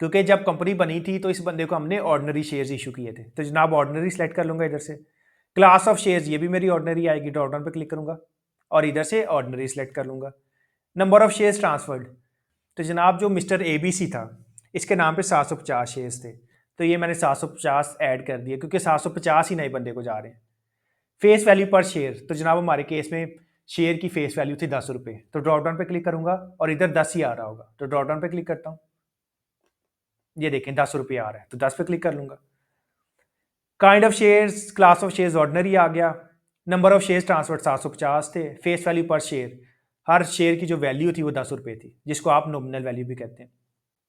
क्योंकि जब कंपनी बनी थी तो इस बंदे को हमने ऑर्डिनरी शेयर्स इशू किए थे। तो जनाब ऑर्डिनरी सेलेक्ट कर लूंगा इधर से। क्लास ऑफ शेयर्स ये भी मेरी ऑर्डिनरी आएगी, ड्रॉप डाउन पे क्लिक करूंगा और इधर से ऑर्डिनरी सेलेक्ट कर लूंगा। नंबर ऑफ शेयर्स ट्रांसफर्ड, तो जनाब जो मिस्टर ABC था इसके नाम पे 750 शेयर्स थे, तो ये मैंने 750 ऐड कर दिए क्योंकि 750 ही नए बंदे को जा रहे हैं। फेस वैल्यू पर शेयर, तो जनाब हमारे केस में शेयर की फेस वैल्यू थी 10 रुपये, तो ड्रॉप डाउन पे क्लिक करूंगा और इधर 10 ही आ रहा होगा, तो ड्रॉप डाउन पे क्लिक करता हूँ। ये देखें 10 रुपये आ रहा है, तो 10 पे क्लिक कर लूंगा। Kind of shares, class of shares ordinary आ गया। नंबर ऑफ शेयर्स ट्रांसफर 750 थे। फेस वैल्यू पर शेयर, हर शेयर की जो वैल्यू थी वो 10 रुपये थी, जिसको आप नॉमिनल वैल्यू भी कहते हैं।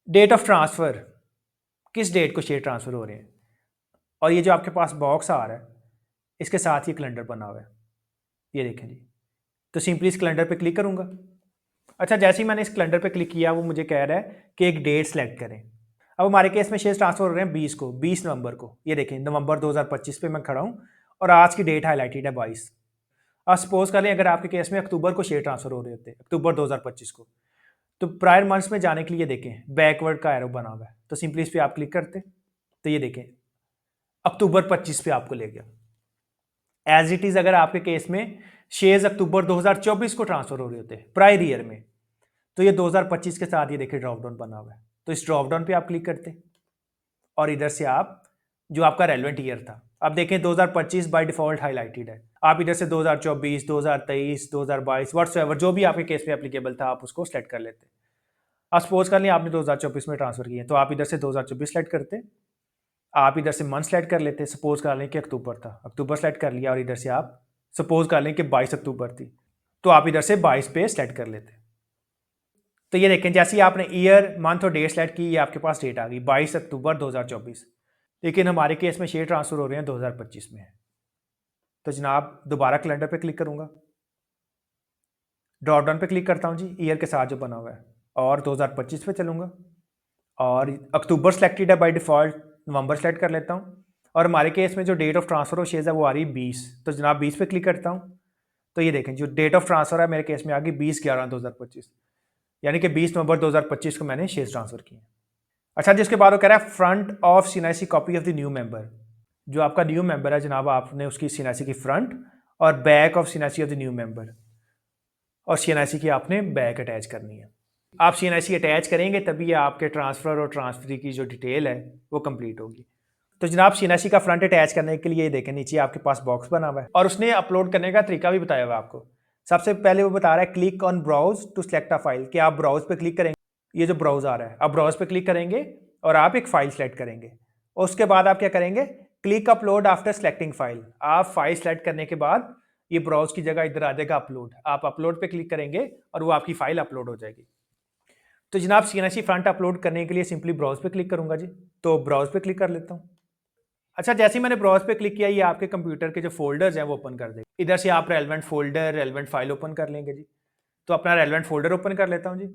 डेट ऑफ ट्रांसफ़र, किस डेट को शेयर ट्रांसफ़र हो रहे हैं। और ये जो आपके पास बॉक्स आ रहा है इसके साथ ही कैलेंडर बना हुआ है, ये देखें जी। तो सिंपली इस कैलेंडर पे क्लिक करूँगा। अच्छा, जैसे ही मैंने इस कैलेंडर पे क्लिक किया वो मुझे कह रहा है कि एक डेट सेलेक्ट करें। अब हमारे केस में शेयर ट्रांसफर हो रहे हैं 20 नवंबर को। ये देखें, नवंबर 2025 पे मैं खड़ा हूँ और आज की डेट हाईलाइटेड है 22। अब सपोज कर लें अगर आपके केस में अक्टूबर को शेयर ट्रांसफर हो रहे होते, अक्टूबर 2025 को, तो प्रायर मंथ्स में जाने के लिए देखें बैकवर्ड का एरो बना हुआ है, तो सिंपली इस पर आप क्लिक करते तो ये देखें अक्टूबर 25 पे आपको ले गया। एज इट इज अगर आपके केस में शेयर्स अक्टूबर 2024 को ट्रांसफर हो रहे होते प्रायर ईयर में, तो ये 2025 के साथ ये देखिए ड्रॉप डाउन बना हुआ है, तो इस ड्रॉप डाउन पे आप क्लिक करते और इधर से आप जो आपका रेलेवेंट ईयर था, अब देखें 2025 बाय डिफॉल्ट हाईलाइटेड है, आप इधर से 2024, 2023, 2022 व्हाट्सएवर जो भी आपके केस में एप्लीकेबल था आप उसको सेलेक्ट कर लेते। अब सपोज कर लिया आपने 2024 में ट्रांसफर किए तो आप इधर से 2024 सेलेक्ट करते, आप इधर से मंथ सेलेक्ट कर लेते। सपोज कर लें कि अक्टूबर था, अक्टूबर सेलेक्ट कर लिया और इधर से आप सपोज कर लें कि 22 अक्टूबर थी, तो आप इधर से 22 पे सेलेक्ट कर लेते। तो ये देखें जैसे ही आपने ईयर, मंथ और डेट सेलेक्ट की, ये आपके पास डेट आ गई 22 अक्टूबर 2024। लेकिन हमारे केस में शेयर ट्रांसफर हो रहे हैं 2025 में। तो जनाब दोबारा कैलेंडर पे क्लिक करूंगा, ड्रॉप डाउन पे क्लिक करता हूं जी, ईयर के साथ जो बना हुआ है, और 2025 पे चलूंगा और अक्टूबर सेलेक्टेड है बाय डिफॉल्ट, नवंबर सेलेक्ट कर लेता हूं और हमारे केस में जो date of transfer of shares है वो आ रही है 20। तो जनाब 20 पे क्लिक करता हूँ, तो ये देखें जो डेट ऑफ ट्रांसफर है मेरे केस में आ गई 20/11/2025, यानी कि 20 नवंबर 2025 को मैंने शेयर ट्रांसफर किए। अच्छा, जिसके बाद वो कह रहा है front of CNIC copy of the new member. जो आपका न्यू मेंबर है जनाब, आपने उसकी सीएनआईसी की फ्रंट और back of CNIC of the new member, और सीएनआईसी की आपने बैक अटैच करनी है। आप सीएनआईसी अटैच करेंगे तभी आपके ट्रांसफ़र और ट्रांसफरी की जो डिटेल है वो कंप्लीट होगी। तो जनाब सीएनआईसी का फ्रंट अटैच करने के लिए देखें नीचे आपके पास बॉक्स बना हुआ है और उसने अपलोड करने का तरीका भी बताया हुआ है आपको। सबसे पहले वो बता रहा है click on browse to select a file, कि आप ब्राउज पे क्लिक करेंगे, ये जो ब्राउज आ रहा है आप ब्राउज पे क्लिक करेंगे और आप एक फाइल सेलेक्ट करेंगे। उसके बाद आप क्या करेंगे, click upload after selecting file. आप फाइल सेलेक्ट करने के बाद ये ब्राउज की जगह इधर आ जाएगा अपलोड, आप अपलोड पे क्लिक करेंगे और वो आपकी फाइल अपलोड हो जाएगी। तो जनाब सीएनआईसी फ्रंट अपलोड करने के लिए सिंपली ब्राउज पे क्लिक करूंगा जी, तो ब्राउज पे क्लिक कर लेता हूँ। अच्छा, जैसे ही मैंने ब्राउज पे क्लिक किया ये आपके कंप्यूटर के जो फोल्डर्स हैं वो ओपन कर देगा। इधर से आप relevant folder, relevant file open कर लेंगे जी। तो अपना रेलेवेंट फोल्डर ओपन कर लेता हूँ जी।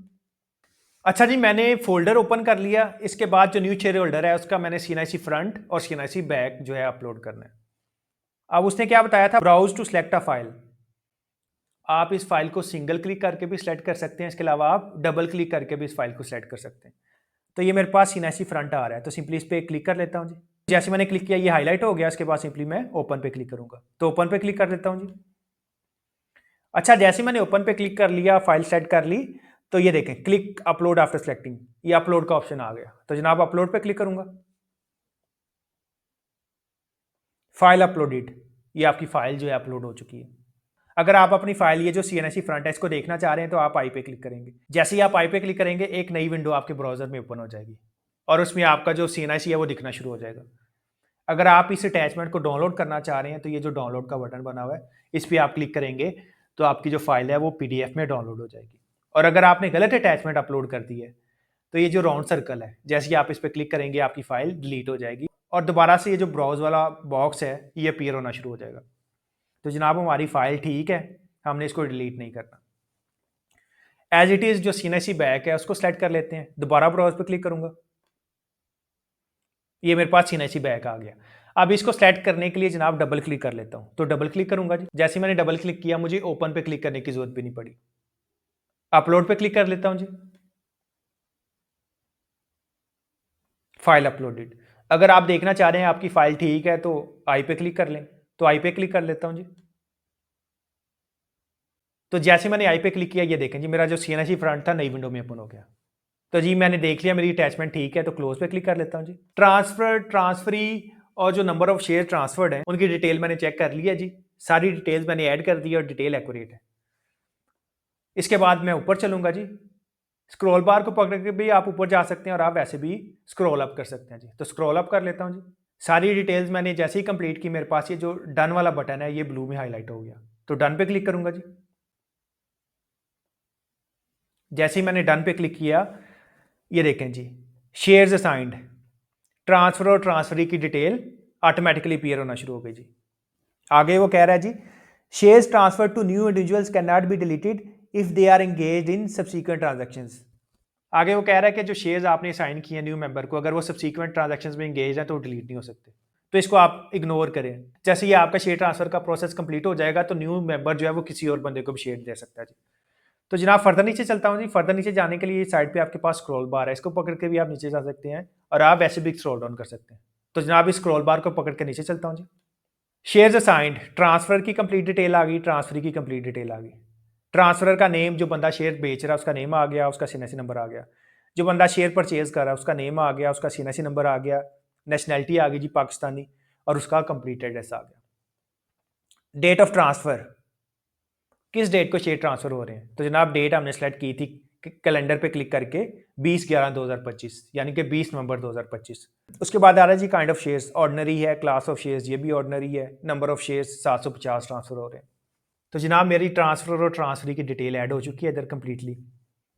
अच्छा जी, मैंने फोल्डर ओपन कर लिया। इसके बाद जो न्यू शेयर होल्डर है उसका मैंने सीएनआईसी फ्रंट और सीएनआईसी बैक जो है अपलोड करना है। अब उसने क्या बताया था, browse to select a file. आप इस फाइल को सिंगल क्लिक करके भी सिलेक्ट कर सकते हैं, इसके अलावा आप डबल क्लिक करके भी इस फाइल को सिलेक्ट कर सकते हैं। तो ये मेरे पास सीएनआईसी फ्रंट आ रहा है, तो सिंपली इस पर क्लिक कर लेता हूँ जी। जैसे मैंने क्लिक किया ये हाईलाइट हो गया, इसके बाद सिंपली मैं ओपन पे क्लिक करूंगा, तो ओपन पे क्लिक कर देता हूँ जी। अच्छा, जैसे मैंने ओपन पे क्लिक कर लिया, फाइल सेट कर ली, तो ये देखें क्लिक अपलोड आफ्टर सेलेक्टिंग, ये अपलोड का ऑप्शन आ गया। तो जनाब अपलोड पे क्लिक करूंगा, फाइल अपलोडेड, ये आपकी फाइल जो है अपलोड हो चुकी है। अगर आप अपनी फाइल ये जो सीएनआईसी फ्रंट है इसको देखना चाह रहे हैं तो आप आई पे क्लिक करेंगे। जैसे ही आप आई पे क्लिक करेंगे एक नई विंडो आपके ब्राउजर में ओपन हो जाएगी और उसमें आपका जो सीएनआईसी है वो दिखना शुरू हो जाएगा। अगर आप इस अटैचमेंट को डाउनलोड करना चाह रहे हैं तो ये जो डाउनलोड का बटन बना हुआ है इस पर आप क्लिक करेंगे तो आपकी जो फाइल है वो पीडीएफ में डाउनलोड हो जाएगी। और अगर आपने गलत अटैचमेंट अपलोड कर दी है तो ये जो राउंड सर्कल है जैसे ही आप इस पर क्लिक करेंगे आपकी फाइल डिलीट हो जाएगी और दोबारा से ये जो ब्राउज वाला बॉक्स है ये अपीयर होना शुरू हो जाएगा। तो जनाब हमारी फाइल ठीक है, हमने इसको डिलीट नहीं करना। एज इट इज जो सीएनआईसी बैक है उसको सेलेक्ट कर लेते हैं, दोबारा ब्राउज पे क्लिक करूंगा, ये मेरे पास सीएनआईसी बैक आ गया। अब इसको सेलेक्ट करने के लिए जनाब डबल क्लिक कर लेता हूं, तो डबल क्लिक करूंगा जी। जैसे मैंने डबल क्लिक किया मुझे ओपन पे क्लिक करने की जरूरत भी नहीं पड़ी। अपलोड पे क्लिक कर लेता हूं जी, फाइल अपलोडेड। अगर आप देखना चाह रहे हैं आपकी फाइल ठीक है तो आई पे क्लिक कर लें, तो आई पे क्लिक कर लेता हूं जी। तो जैसे मैंने आई पे क्लिक किया ये देखें जी मेरा जो सीएनआईसी फ्रंट था नई विंडो में ओपन हो गया। तो जी मैंने देख लिया मेरी अटैचमेंट ठीक है, तो क्लोज पे क्लिक कर लेता हूं जी। ट्रांसफर, ट्रांसफरी और जो नंबर ऑफ शेयर ट्रांसफर्ड है उनकी डिटेल मैंने चेक कर लिया जी, सारी डिटेल्स मैंने ऐड कर दी और डिटेल एक्यूरेट है। इसके बाद मैं ऊपर चलूंगा जी, स्क्रॉल बार को पकड़ के भी आप ऊपर जा सकते हैं और आप वैसे भी स्क्रॉल अप कर सकते हैं जी। तो स्क्रॉल अप कर लेता हूं जी। सारी डिटेल्स मैंने जैसे ही कंप्लीट की, मेरे पास ये जो डन वाला बटन है ये ब्लू में हाईलाइट हो गया, तो डन पे क्लिक करूंगा जी। जैसे ही मैंने डन पे क्लिक किया, ये देखें जी, शेयर्स असाइंड, ट्रांसफर और ट्रांसफरी की डिटेल ऑटोमेटिकली अपीयर होना शुरू हो गई जी। आगे वो कह रहा है जी, shares transfer to new individuals can not be deleted if they are engaged in subsequent transactions. आगे वो कह रहा है कि जो शेयर्स आपने साइन किए न्यू मेंबर को, अगर वो सब्सीक्वेंट ट्रांजैक्शंस में एंगेज है तो डिलीट नहीं हो सकते, तो इसको आप इग्नोर करें। जैसे ही आपका शेयर ट्रांसफर का प्रोसेस कंप्लीट हो जाएगा तो न्यू मेंबर जो है वो किसी और बंदे को भी शेयर दे सकता है जी। तो जनाब फर्दर नीचे चलता हूँ जी। फर्दर नीचे जाने के लिए साइड पे आपके पास स्क्रॉल बार है, इसको पकड़ के भी आप नीचे जा सकते हैं और आप वैसे भी स्क्रॉल डाउन कर सकते हैं। तो जनाब इस स्क्रॉल बार को पकड़ के नीचे चलता हूँ जी। शेयर्स असाइंड, ट्रांसफर की कंप्लीट डिटेल आ गई, ट्रांसफर की कंप्लीट डिटेल आ गई। ट्रांसफर का नेम, जो बंदा शेयर बेच रहा है उसका नेम आ गया, उसका सीएनसी नंबर आ गया। जो बंदा शेयर परचेज कर रहा है उसका नेम आ गया, उसका सीएनसी नंबर आ गया, नेशनैलिटी आ गई जी पाकिस्तानी, और उसका कंप्लीट एड्रेस आ गया। डेट ऑफ ट्रांसफर, किस डेट को शेयर ट्रांसफर हो रहे हैं, तो जनाब डेट हमने सेलेक्ट की थी कैलेंडर पे क्लिक करके 20/11/2025, यानी कि 20 नवंबर 2025। उसके बाद आ रहा है जी काइंड ऑफ शेयर्स, ऑर्डिनरी है, क्लास ऑफ शेयर्स ये भी ऑर्डिनरी है, नंबर ऑफ शेयर्स 750 ट्रांसफर हो रहे हैं। तो जनाब मेरी ट्रांसफर और ट्रांसफरी की डिटेल ऐड हो चुकी है इधर कंप्लीटली।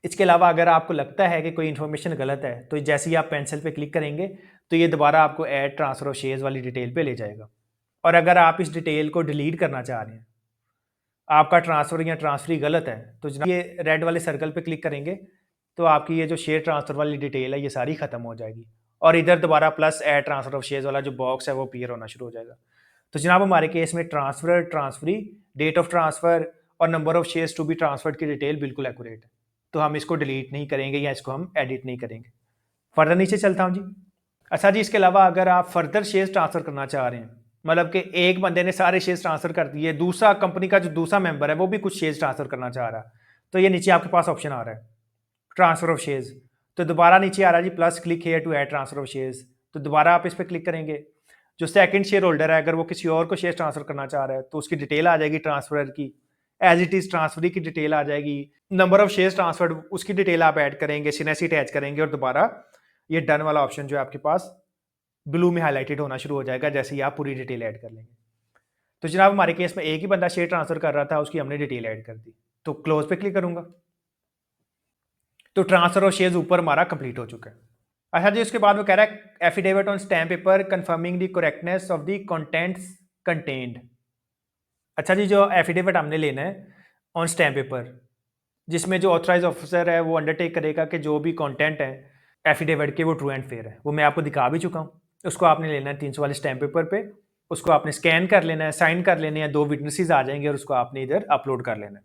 इसके अलावा अगर आपको लगता है कि कोई इन्फॉर्मेशन गलत है तो जैसे ही आप पेंसिल पे क्लिक करेंगे तो ये दोबारा आपको ऐड ट्रांसफर ऑफ शेयर्स वाली डिटेल पे ले जाएगा। और अगर आप इस डिटेल को डिलीट करना चाह रहे हैं, आपका ट्रांसफर या ट्रांसफरी गलत है, तो जनाब ये रेड वाले सर्कल पे क्लिक करेंगे तो आपकी ये जो शेयर ट्रांसफर वाली डिटेल है ये सारी खत्म हो जाएगी और इधर दोबारा plus add transfer of shares वाला जो बॉक्स है वो अपीयर होना शुरू हो जाएगा। तो जनाब हमारे केस में transfer, transferee, date of transfer और number of shares to be transferred की डिटेल बिल्कुल एक्यूरेट है, तो हम इसको डिलीट नहीं करेंगे या इसको हम एडिट नहीं करेंगे। फर्दर नीचे चलता हूँ जी। अच्छा जी, इसके अलावा अगर आप फर्दर शेयर्स ट्रांसफर करना चाह रहे हैं, मतलब कि एक बंदे ने सारे शेयर्स ट्रांसफर कर दिए, दूसरा कंपनी का जो दूसरा मेंबर है वो भी कुछ शेयर्स ट्रांसफर करना चाह रहा है, तो ये नीचे आपके पास ऑप्शन आ रहा है ट्रांसफर ऑफ शेयर्स। तो दोबारा नीचे आ रहा है जी plus click here to add transfer of shares, तो दोबारा आप इस पर क्लिक करेंगे। जो सेकंड शेयर होल्डर है अगर वो किसी और को शेयर ट्रांसफर करना चाह रहा है तो उसकी डिटेल आ जाएगी ट्रांसफर की, एज इट इज ट्रांसफरी की डिटेल आ जाएगी, नंबर ऑफ शेयर्स ट्रांसफर्ड उसकी डिटेल आप ऐड करेंगे, सीएनसी अटैच करेंगे और दोबारा ये डन वाला ऑप्शन जो है आपके पास ब्लू में हाईलाइटेड होना शुरू हो जाएगा जैसे ही आप पूरी डिटेल ऐड कर लेंगे। तो जनाब हमारे केस में एक ही बंदा शेयर ट्रांसफर कर रहा था, उसकी हमने डिटेल ऐड कर दी, तो क्लोज पे क्लिक करूंगा तो ट्रांसफर ऑफ शेयर्स ऊपर हमारा कंप्लीट हो चुका है। अच्छा जी, उसके बाद वो कह रहा है affidavit on stamp paper confirming the correctness of the contents contained. अच्छा जी, जो एफिडेविट हमने लेना है ऑन स्टैम्प पेपर, जिसमें जो ऑथराइज ऑफिसर है वो अंडरटेक करेगा कि जो भी कंटेंट है एफिडेविट के वो ट्रू एंड फेयर है, वो मैं आपको दिखा भी चुका हूँ। उसको आपने लेना है 300 वाले स्टैम्प पेपर पे, उसको आपने स्कैन कर लेना है, साइन कर लेने हैं, 2 विटनेसेस आ जाएंगे और उसको आपने इधर अपलोड कर लेना है।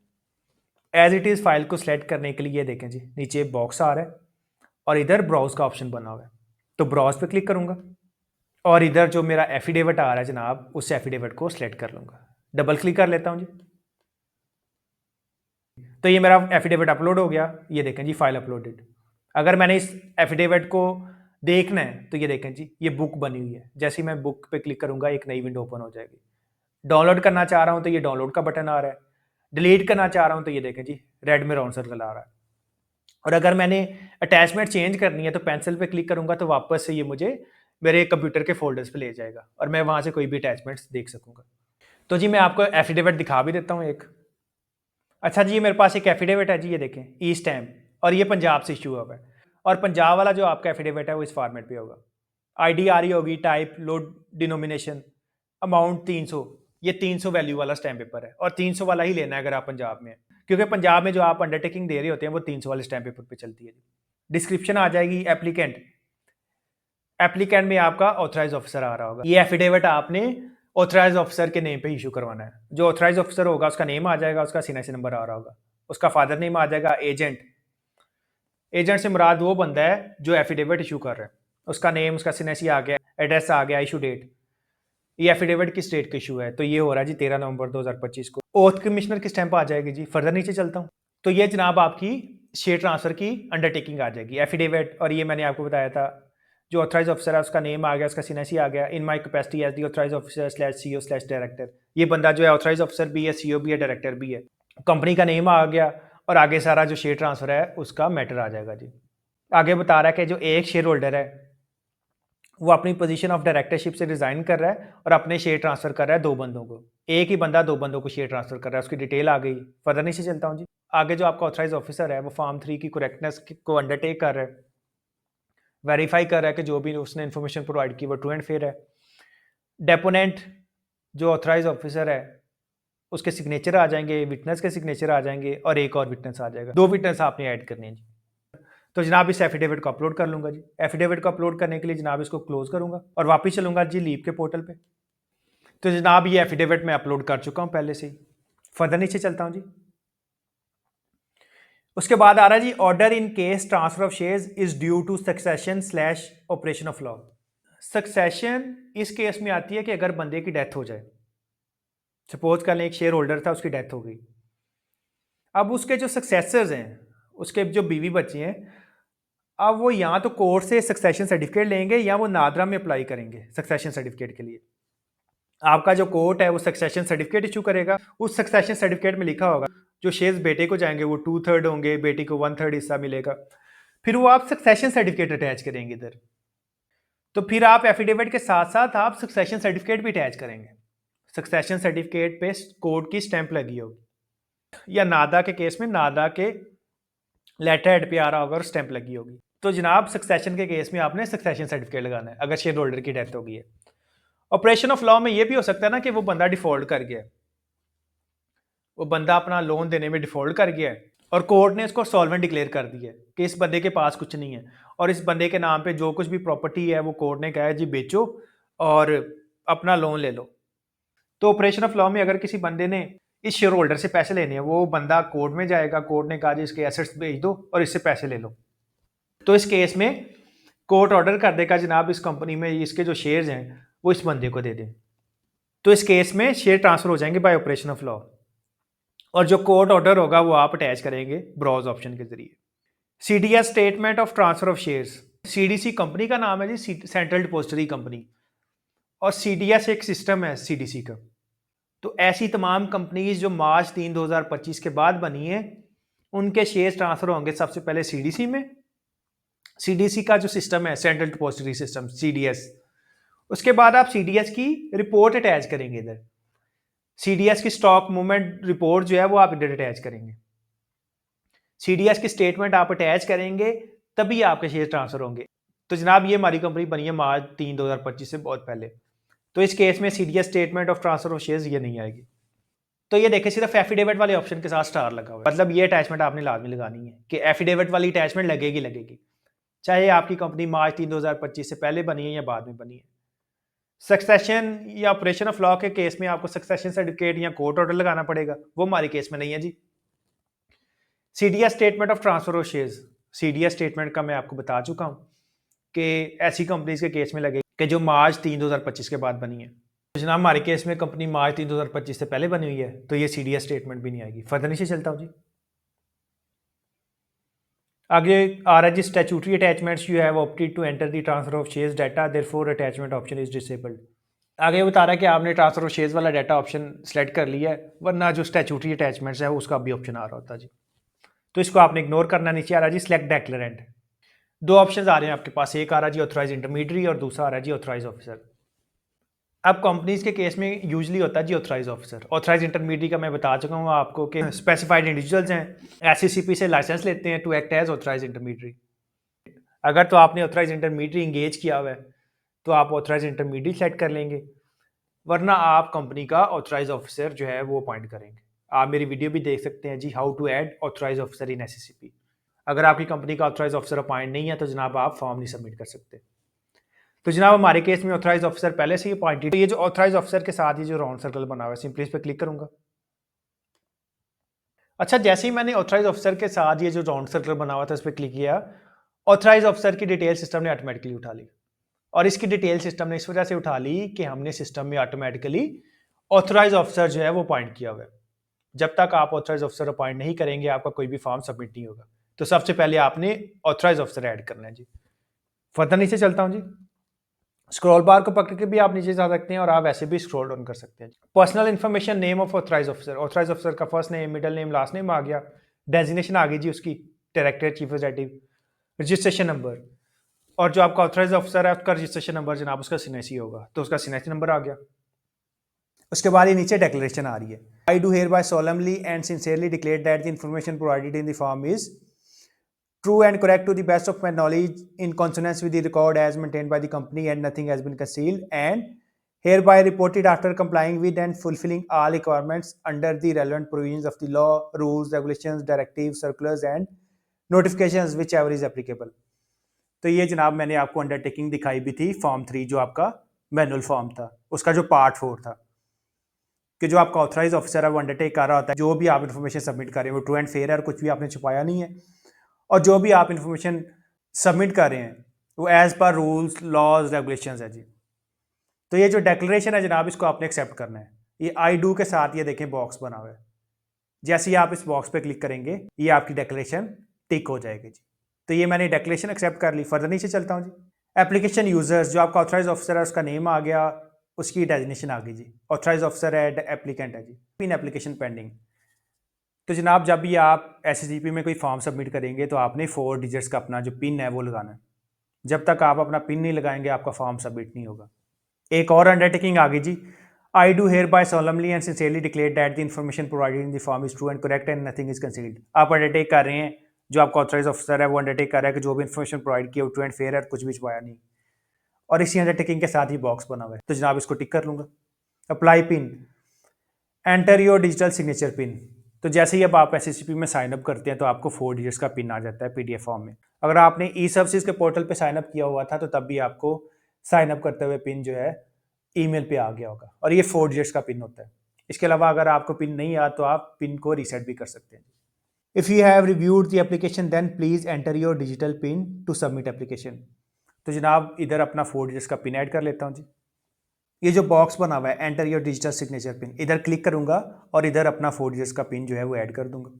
एज इट इज़ फाइल को सिलेक्ट करने के लिए देखें जी नीचे बॉक्स आ रहा है और इधर ब्राउज का ऑप्शन बना हुआ है, तो ब्राउज पे क्लिक करूंगा और इधर जो मेरा एफिडेविट आ रहा है जनाब उस एफिडेविट को सिलेक्ट कर लूंगा, डबल क्लिक कर लेता हूं जी। तो ये मेरा एफिडेविट अपलोड हो गया, ये देखें जी फाइल अपलोडेड। अगर मैंने इस एफिडेविट को देखना है तो ये देखें जी ये बुक बनी हुई है, जैसे ही मैं बुक पे क्लिक करूंगा एक नई विंडो ओपन हो जाएगी। डाउनलोड करना चाह रहा हूं तो ये डाउनलोड का बटन आ रहा है, डिलीट करना चाह रहा हूं तो ये देखें जी रेड में राउंड सर्कल आ रहा है। और अगर मैंने अटैचमेंट चेंज करनी है तो पेंसिल पे क्लिक करूंगा तो वापस से ये मुझे मेरे कंप्यूटर के फोल्डर्स पे ले जाएगा और मैं वहां से कोई भी अटैचमेंट्स देख सकूंगा। तो जी मैं आपको एफिडेविट दिखा भी देता हूँ एक। अच्छा जी, ये मेरे पास एक एफिडेविट है जी, ये देखें ई स्टैम्प, और ये पंजाब से इशू हुआ है और पंजाब वाला जो आपका एफिडेविट है वो इस फॉर्मेट पे होगा, आईडी आ रही होगी, टाइप, लोड डिनोमिनेशन, अमाउंट 300, ये 300 वैल्यू वाला स्टैम्प पेपर है और 300 वाला ही लेना है अगर आप पंजाब में है, क्योंकि पंजाब में जो आप अंडरटेकिंग दे रहे होते हैं वो 300 वाले स्टैम्प पेपर पे चलती है। डिस्क्रिप्शन आ जाएगी एप्लीकेंट, एप्लीकेंट में आपका ऑथराइज ऑफिसर आ रहा होगा, ये एफिडेविट आपने ऑथराइज ऑफिसर के नेम पे इशू करवाना है। जो ऑथराइज ऑफिसर होगा उसका नेम आ जाएगा, उसका सीएनसी नंबर आ रहा होगा, उसका फादर नेम आ जाएगा, एजेंट, एजेंट से मुराद वो बंदा है जो एफिडेविट इशू कर रहा है, उसका नेम, उसका सीएनसी आ गया, एड्रेस आ गया, इशू डेट, ये एफिडेविट किस डेट का इशू है, तो ये हो रहा है जी 13 नवंबर 2025 को। ओथ कमिश्नर की स्टैंप आ जाएगी जी। फर्दर नीचे चलता हूँ तो ये जनाब आपकी शेयर ट्रांसफर की अंडरटेकिंग आ जाएगी, एफिडेविट, और ये मैंने आपको बताया था जो ऑथराइज ऑफिसर है उसका नेम आ गया, उसका सीएनसी आ गया, in my capacity as the authorise officer slash CEO slash director, ये बंदा जो है ऑथराइज ऑफिसर भी है, सीईओ भी है, डायरेक्टर भी है, कंपनी का नेम आ गया और आगे सारा जो शेयर ट्रांसफर है उसका मैटर आ जाएगा जी। आगे बता रहा है कि जो एक शेयर होल्डर है वो अपनी पोजीशन ऑफ डायरेक्टरशिप से रिजाइन कर रहा है और अपने शेयर ट्रांसफर कर रहा है 2 बंदों को। एक ही बंदा 2 बंदों को शेयर ट्रांसफर कर रहा है, उसकी डिटेल आ गई। फर्दर नीचे चलता हूँ जी। आगे जो आपका ऑथराइज ऑफिसर है वो फॉर्म 3 की करेक्टनेस को अंडरटेक कर रहा है, वेरीफाई कर रहा है कि जो भी उसने इन्फॉर्मेशन प्रोवाइड की वो ट्रू एंड फेयर है। डेपोनेंट जो ऑथराइज ऑफिसर है उसके सिग्नेचर आ जाएंगे, विटनेस के सिग्नेचर आ जाएंगे और एक और विटनेस आ जाएगा। 2 विटनेस आपने ऐड करने हैं जी। तो जनाब इस एफिडेविट को अपलोड कर लूंगा जी। एफिडेविट को अपलोड करने के लिए जनाब इसको क्लोज करूंगा और वापस चलूंगा जी लीव के पोर्टल पे। तो जनाब ये एफिडेविट मैं अपलोड कर चुका हूं पहले से ही। फर्दर नीचे चलता हूं जी। उसके बाद आ रहा है जी order in case transfer of shares is due to succession slash operation of law. Succession इस केस में आती है कि अगर बंदे की डेथ हो जाए। सपोज कर लें एक शेयर होल्डर था, उसकी डेथ हो गई। अब उसके जो सक्सेसर्स हैं, उसके जो बीवी बच्चे हैं, अब वो या तो कोर्ट से सक्सेशन सर्टिफिकेट लेंगे या वो नादरा में अप्लाई करेंगे सक्सेशन सर्टिफिकेट के लिए। आपका जो कोर्ट है वो सक्सेशन सर्टिफिकेट इशू करेगा। उस सक्सेशन सर्टिफिकेट में लिखा होगा जो शेयर्स बेटे को जाएंगे वो 2/3 होंगे, बेटी को 1/3 हिस्सा मिलेगा। फिर वो आप सक्सेशन सर्टिफिकेट अटैच करेंगे इधर। तो फिर आप एफिडेविट के साथ साथ आप सक्सेशन सर्टिफिकेट भी अटैच करेंगे। सक्सेशन सर्टिफिकेट पे कोर्ट की स्टैंप लगी होगी, या नादा के केस में नादा के लेटर हेड पे आ रहा होगा और स्टैंप लगी होगी। तो जनाब सक्सेशन के केस में आपने सक्सेशन सर्टिफिकेट लगाना है अगर शेयर होल्डर की डेथ हो गई है। ऑपरेशन ऑफ लॉ में ये भी हो सकता है ना कि वो बंदा डिफॉल्ट कर गया है, वो बंदा अपना लोन देने में डिफॉल्ट कर गया है और कोर्ट ने इसको सॉल्वेंट डिक्लेयर कर दिया है कि इस बंदे के पास कुछ नहीं है और इस बंदे के नाम पे जो कुछ भी प्रॉपर्टी है वो कोर्ट ने कहा है जी बेचो और अपना लोन ले लो। तो ऑपरेशन ऑफ लॉ में अगर किसी बंदे ने इस शेयर होल्डर से पैसे लेने हैं, वो बंदा कोर्ट में जाएगा, कोर्ट ने कहा जी इसके एसेट्स बेच दो और इससे पैसे ले लो। तो इस केस में कोर्ट ऑर्डर कर देगा जनाब इस कंपनी में इसके जो शेयर्स हैं वो इस बंदे को दे दें। तो इस केस में शेयर ट्रांसफर हो जाएंगे बाय ऑपरेशन ऑफ लॉ और जो कोर्ट ऑर्डर होगा वो आप अटैच करेंगे ब्राउज ऑप्शन के जरिए। CDS statement of transfer of shares, CDC company का नाम है जी, सेंट्रल डिपॉजिटरी कंपनी, और सीडीएस एक सिस्टम है सीडीसी का। तो ऐसी तमाम कंपनीज जो मार्च 3 2025 के बाद बनी है उनके शेयर ट्रांसफर होंगे सबसे पहले सीडीसी में। सीडीसी का जो सिस्टम है सेंट्रल डिपॉजिटरी सिस्टम सीडीएस, उसके बाद आप सीडीएस की रिपोर्ट अटैच करेंगे इधर। सीडीएस की स्टॉक मूवमेंट रिपोर्ट जो है वो आप इधर अटैच करेंगे। सीडीएस की स्टेटमेंट आप अटैच करेंगे तभी आपके शेयर ट्रांसफर होंगे। तो जनाब ये हमारी कंपनी बनी है मार्च 3 2025 से बहुत पहले, तो इस केस में CDS statement of transfer of shares ये नहीं आएगी। तो ये देखें सिर्फ एफिडेविट वाले ऑप्शन के साथ स्टार लगा हुआ है, मतलब ये अटैचमेंट आपने लाजमी लगानी है कि एफिडेविट वाली अटैचमेंट लगेगी, चाहे आपकी कंपनी मार्च 3 2025 से पहले बनी है या बाद में बनी है। सक्सेशन या ऑपरेशन ऑफ लॉ के केस में आपको सक्सेशन सर्टिफिकेट या कोर्ट ऑर्डर लगाना पड़ेगा, वो हमारे केस में नहीं है जी। CDS statement of transfer of shares, CDS statement का मैं आपको बता चुका हूं कि ऐसी कंपनीज के केस में लगे कि जो मार्च 3 2025 के बाद बनी है। तो जनाब हमारे केस में कंपनी मार्च 3 2025 से पहले बनी हुई है तो ये सीडीएस स्टेटमेंट भी नहीं आएगी। फर्दर नीचे चलता हूं जी। आगे आ रहा है जी statutory attachments you have opted to enter the transfer of shares data therefore attachment option is disabled. आगे बता रहा है कि आपने ट्रांसफर ऑफ शेयर्स वाला डाटा ऑप्शन सेलेक्ट कर लिया है, वरना जो स्टैट्यूटरी अटैचमेंट्स है उसका भी ऑप्शन आ रहा होता जी, तो इसको आपने इग्नोर करना। नीचे आ रहा है जी सिलेक्ट डेक्लेरेंट। 2 ऑप्शंस आ रहे हैं आपके पास, एक आ रहा है जी ऑथराइज इंटरमीडियरी और दूसरा आ रहा है जी ऑथराइज ऑफिसर। अब कंपनीज के केस में यूजली होता है जी ऑथराइज ऑफिसर। ऑथराइज इंटरमीडियरी का मैं बता चुका हूँ आपको कि स्पेसिफाइड इंडिविजुअल्स हैं एससीसीपी से लाइसेंस लेते हैं to act as authorise intermediary. अगर तो आपने ऑथराइज इंटरमीडियरी इंगेज किया हुआ है तो आप ऑथराइज इंटरमीडियरी सेट कर लेंगे, वरना आप कंपनी का ऑथराइज ऑफिसर जो है वो अपॉइंट करेंगे। आप मेरी वीडियो भी देख सकते हैं जी how to add authorise officer in SCCP. अगर आपकी कंपनी का ऑथराइज ऑफिसर अपॉइंट नहीं है तो जनाब आप फॉर्म नहीं सबमिट कर सकते। तो जनाब हमारे केस में ऑथराइज ऑफिसर पहले से ही अपॉइंटेड। तो ये जो ऑथराइज ऑफिसर के साथ ये जो राउंड सर्कल बना हुआ है सिंपली इस पर क्लिक करूंगा। अच्छा, जैसे ही मैंने ऑथराइज ऑफिसर के साथ ये जो राउंड सर्कल बना हुआ था इस पर क्लिक किया, ऑथराइज ऑफिसर की डिटेल सिस्टम ने ऑटोमेटिकली उठा ली। और इसकी डिटेल सिस्टम ने इस वजह से उठा ली कि हमने सिस्टम में ऑटोमेटिकली ऑथराइज ऑफिसर जो है वो अपॉइंट किया हुआ है। जब तक आप ऑथराइज ऑफिसर अपॉइंट नहीं करेंगे आपका कोई भी फॉर्म सबमिट नहीं होगा। तो सबसे पहले आपने ऑथराइज ऑफिसर ऐड करना है जी। फर्दर नीचे चलता हूं जी। स्क्रॉल बार को पकड़ के भी आप नीचे जा सकते हैं और आप वैसे भी स्क्रॉल डाउन कर सकते हैं। Personal information, name of authorise officer, authorise officer का first name, middle name, last name आ गया। डेजिग्नेशन आ गई जी उसकी, director, chief executive. Registration number, और जो आपका ऑथराइज ऑफिसर है उसका रजिस्ट्रेशन नंबर जनाब उसका सिनेसी होगा, तो उसका सिनेसी नंबर आ गया। उसके बाद ये नीचे डेक्लेरेशन आ रही है, I do hereby solemnly and sincerely declare that the information provided in the form is true and correct to the best of my knowledge in consonance with the record as maintained by the company and nothing has been concealed, and hereby reported after complying with and fulfilling all requirements under the relevant provisions of the law, rules, regulations, directives, circulars and notifications whichever is applicable। तो ये जनाब मैंने आपको undertaking दिखाई भी थी form 3 जो आपका मैनुअल फॉर्म था, उसका जो पार्ट 4 था कि जो आपका ऑथराइज ऑफिसर है वो अंडरटेक कर रहा होता है जो भी आप इन्फॉर्मेशन सबमिट कर रहे हैं वो ट्रू एंड फेयर है और कुछ भी आपने छुपाया नहीं है, और जो भी आप इन्फॉर्मेशन सबमिट कर रहे हैं वो as per rules laws regulations है जी। तो ये जो डेक्लेरेशन है जनाब इसको आपने एक्सेप्ट करना है। ये आई डू के साथ ये देखें बॉक्स बना हुआ है, जैसे ही आप इस बॉक्स पे क्लिक करेंगे ये आपकी डेक्लेरेशन टिक हो जाएगी जी। तो ये मैंने डेक्लेरेशन एक्सेप्ट कर ली। फर्दर नीचे चलता हूँ जी। एप्लीकेशन यूजर्स जो आपका ऑथराइज ऑफिसर है उसका नेम आ गया, उसकी डेजिग्नेशन आ गई जी, ऑथराइज ऑफिसर है, एप्लीकेंट है जी, पिन एप्लीकेशन पेंडिंग। तो जनाब जब भी आप एसएससीपी में कोई फॉर्म सबमिट करेंगे तो आपने 4 डिजिट्स का अपना जो पिन है वो लगाना है। जब तक आप अपना पिन नहीं लगाएंगे आपका फॉर्म सबमिट नहीं होगा। एक और अंडरटेकिंग आ गई जी, I do hereby solemnly and sincerely declare that the information provided in the form is true and correct and nothing is concealed. आप अंडरटेक कर रहे हैं, जो आपका ऑथराइज ऑफिसर है वो अंडरटेक कर रहा है कि जो भी इन्फॉर्मेशन प्रोवाइड किया वो ट्रू एंड फेयर है, कुछ भी छुपाया नहीं, और इसी अंडरटेकिंग के साथ ही बॉक्स बना हुआ है। तो जनाब इसको टिक कर लूँगा। Apply pin, enter your digital signature pin. तो जैसे ही अब आप एसएससीपी में साइन अप करते हैं तो आपको 4 डिजिट्स का पिन आ जाता है पीडीएफ फॉर्म में। अगर आपने ई सर्विसेज के पोर्टल पे साइन अप किया हुआ था तो तब भी आपको साइन अप करते हुए पिन जो है ईमेल पे आ गया होगा, और ये 4 डिजिट्स का पिन होता है। इसके अलावा अगर आपको पिन नहीं याद तो आप पिन को रीसेट भी कर सकते हैं। If you have reviewed the application then please enter your digital pin to submit application. तो जनाब इधर अपना 4 डिजिट्स का पिन ऐड कर लेता हूँ जी। ये जो बॉक्स बना हुआ है enter your digital signature pin, इधर क्लिक करूंगा और इधर अपना 4 डिजिट्स का पिन जो है वो ऐड कर दूंगा।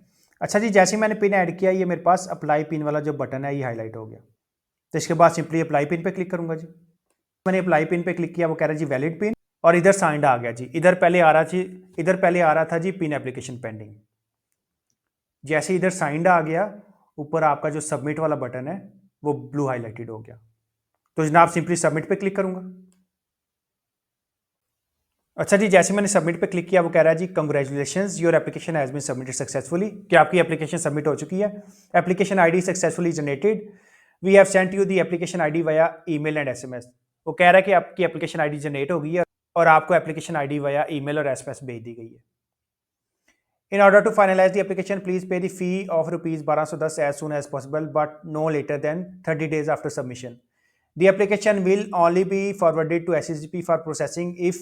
अच्छा जी, जैसे ही मैंने पिन ऐड किया ये मेरे पास अप्लाई पिन वाला जो बटन है ये हाईलाइट हो गया। तो इसके बाद सिंपली अप्लाई पिन पे क्लिक करूंगा जी। मैंने अप्लाई पिन पे क्लिक किया, वो कह रहा है जी वैलिड पिन, और इधर साइंड आ गया जी। इधर पहले आ रहा था जी पिन एप्लीकेशन पेंडिंग। जैसे इधर साइंड आ गया ऊपर आपका जो सबमिट वाला बटन है वो ब्लू हाईलाइटेड हो गया। तो जनाब सिंपली सबमिट पे क्लिक करूंगा। अच्छा जी, जैसे मैंने सबमिट पे क्लिक किया वो कह रहा है जी congratulations your application has been submitted successfully, कि आपकी एप्लीकेशन सबमिट हो चुकी है। Application ID successfully generated, we have sent you the application ID via email and SMS. वो कह रहा है कि आपकी एप्लीकेशन आईडी जनरेट हो गई है और आपको एप्लीकेशन आईडी वाया ईमेल और एसएमएस भेज दी गई है। In order to finalise the application please pay the fee of rupees 1210 as soon as possible but no later than 30 days after submission. The application will only be forwarded to SCCP for processing if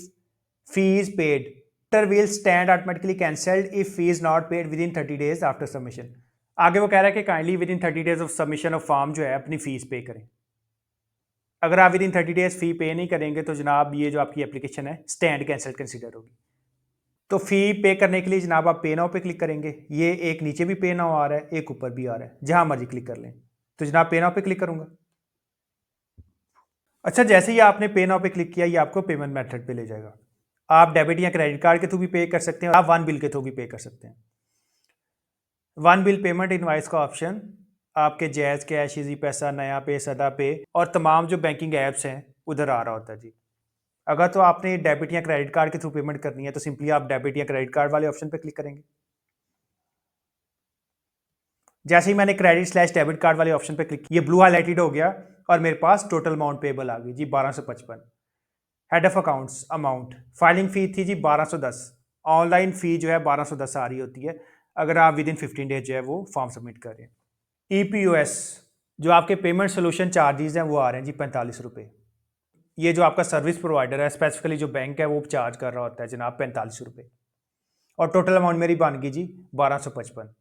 fee is paid. Letter will stand automatically cancelled if fee is not paid within 30 days after submission. आगे वो कह रहा है कि kindly with in 30 days of submission of form जो है अपनी fees पे करें। अगर आप विद इन 30 days फी पे नहीं करेंगे तो जनाब ये जो आपकी एप्लीकेशन है स्टैंड कैंसिल कंसिडर होगी। तो फी पे करने के लिए जनाब आप पे नाउ पे क्लिक करेंगे। ये एक नीचे भी पे नाउ आ रहा है, एक ऊपर भी आ रहा है, जहां मर्जी क्लिक कर लें। तो जनाब पे नाउ पे क्लिक करूंगा। अच्छा, जैसे ही आपने पे नाउ पे क्लिक किया ये आपको पेमेंट मेथड पे ले जाएगा। आप डेबिट या क्रेडिट कार्ड के थ्रू भी पे कर सकते हैं, आप वन बिल के थ्रू भी पे कर सकते हैं। वन बिल पेमेंट इनवाइस का ऑप्शन आपके जैज़, कैश, इजी पैसा, नया पे, सदा पे और तमाम जो बैंकिंग ऐप्स हैं उधर आ रहा होता है जी। अगर तो आपने डेबिट या क्रेडिट कार्ड के थ्रू पेमेंट करनी है तो सिंपली आप डेबिट या क्रेडिट कार्ड वाले ऑप्शन पे क्लिक करेंगे। जैसे ही मैंने क्रेडिट स्लैश डेबिट कार्ड वाले ऑप्शन पे क्लिक किया, ये ब्लू हाईलाइटेड हो गया और मेरे पास टोटल अमाउंट पेबल आ गई जी 1255। Head of accounts amount, filing fee थी जी 1210, ऑनलाइन फी जो है 1210 आ रही होती है अगर आप विद इन 15 डेज जो है वो फॉर्म सबमिट कर रहे हैं। ईपीओएस जो आपके पेमेंट सोल्यूशन चार्जेस हैं वो आ रहे हैं जी 45 रुपये। ये जो आपका सर्विस प्रोवाइडर है स्पेसिफिकली जो बैंक है वो चार्ज कर रहा होता है जनाब 45 रुपये, और टोटल अमाउंट मेरी बन गई जी 1255।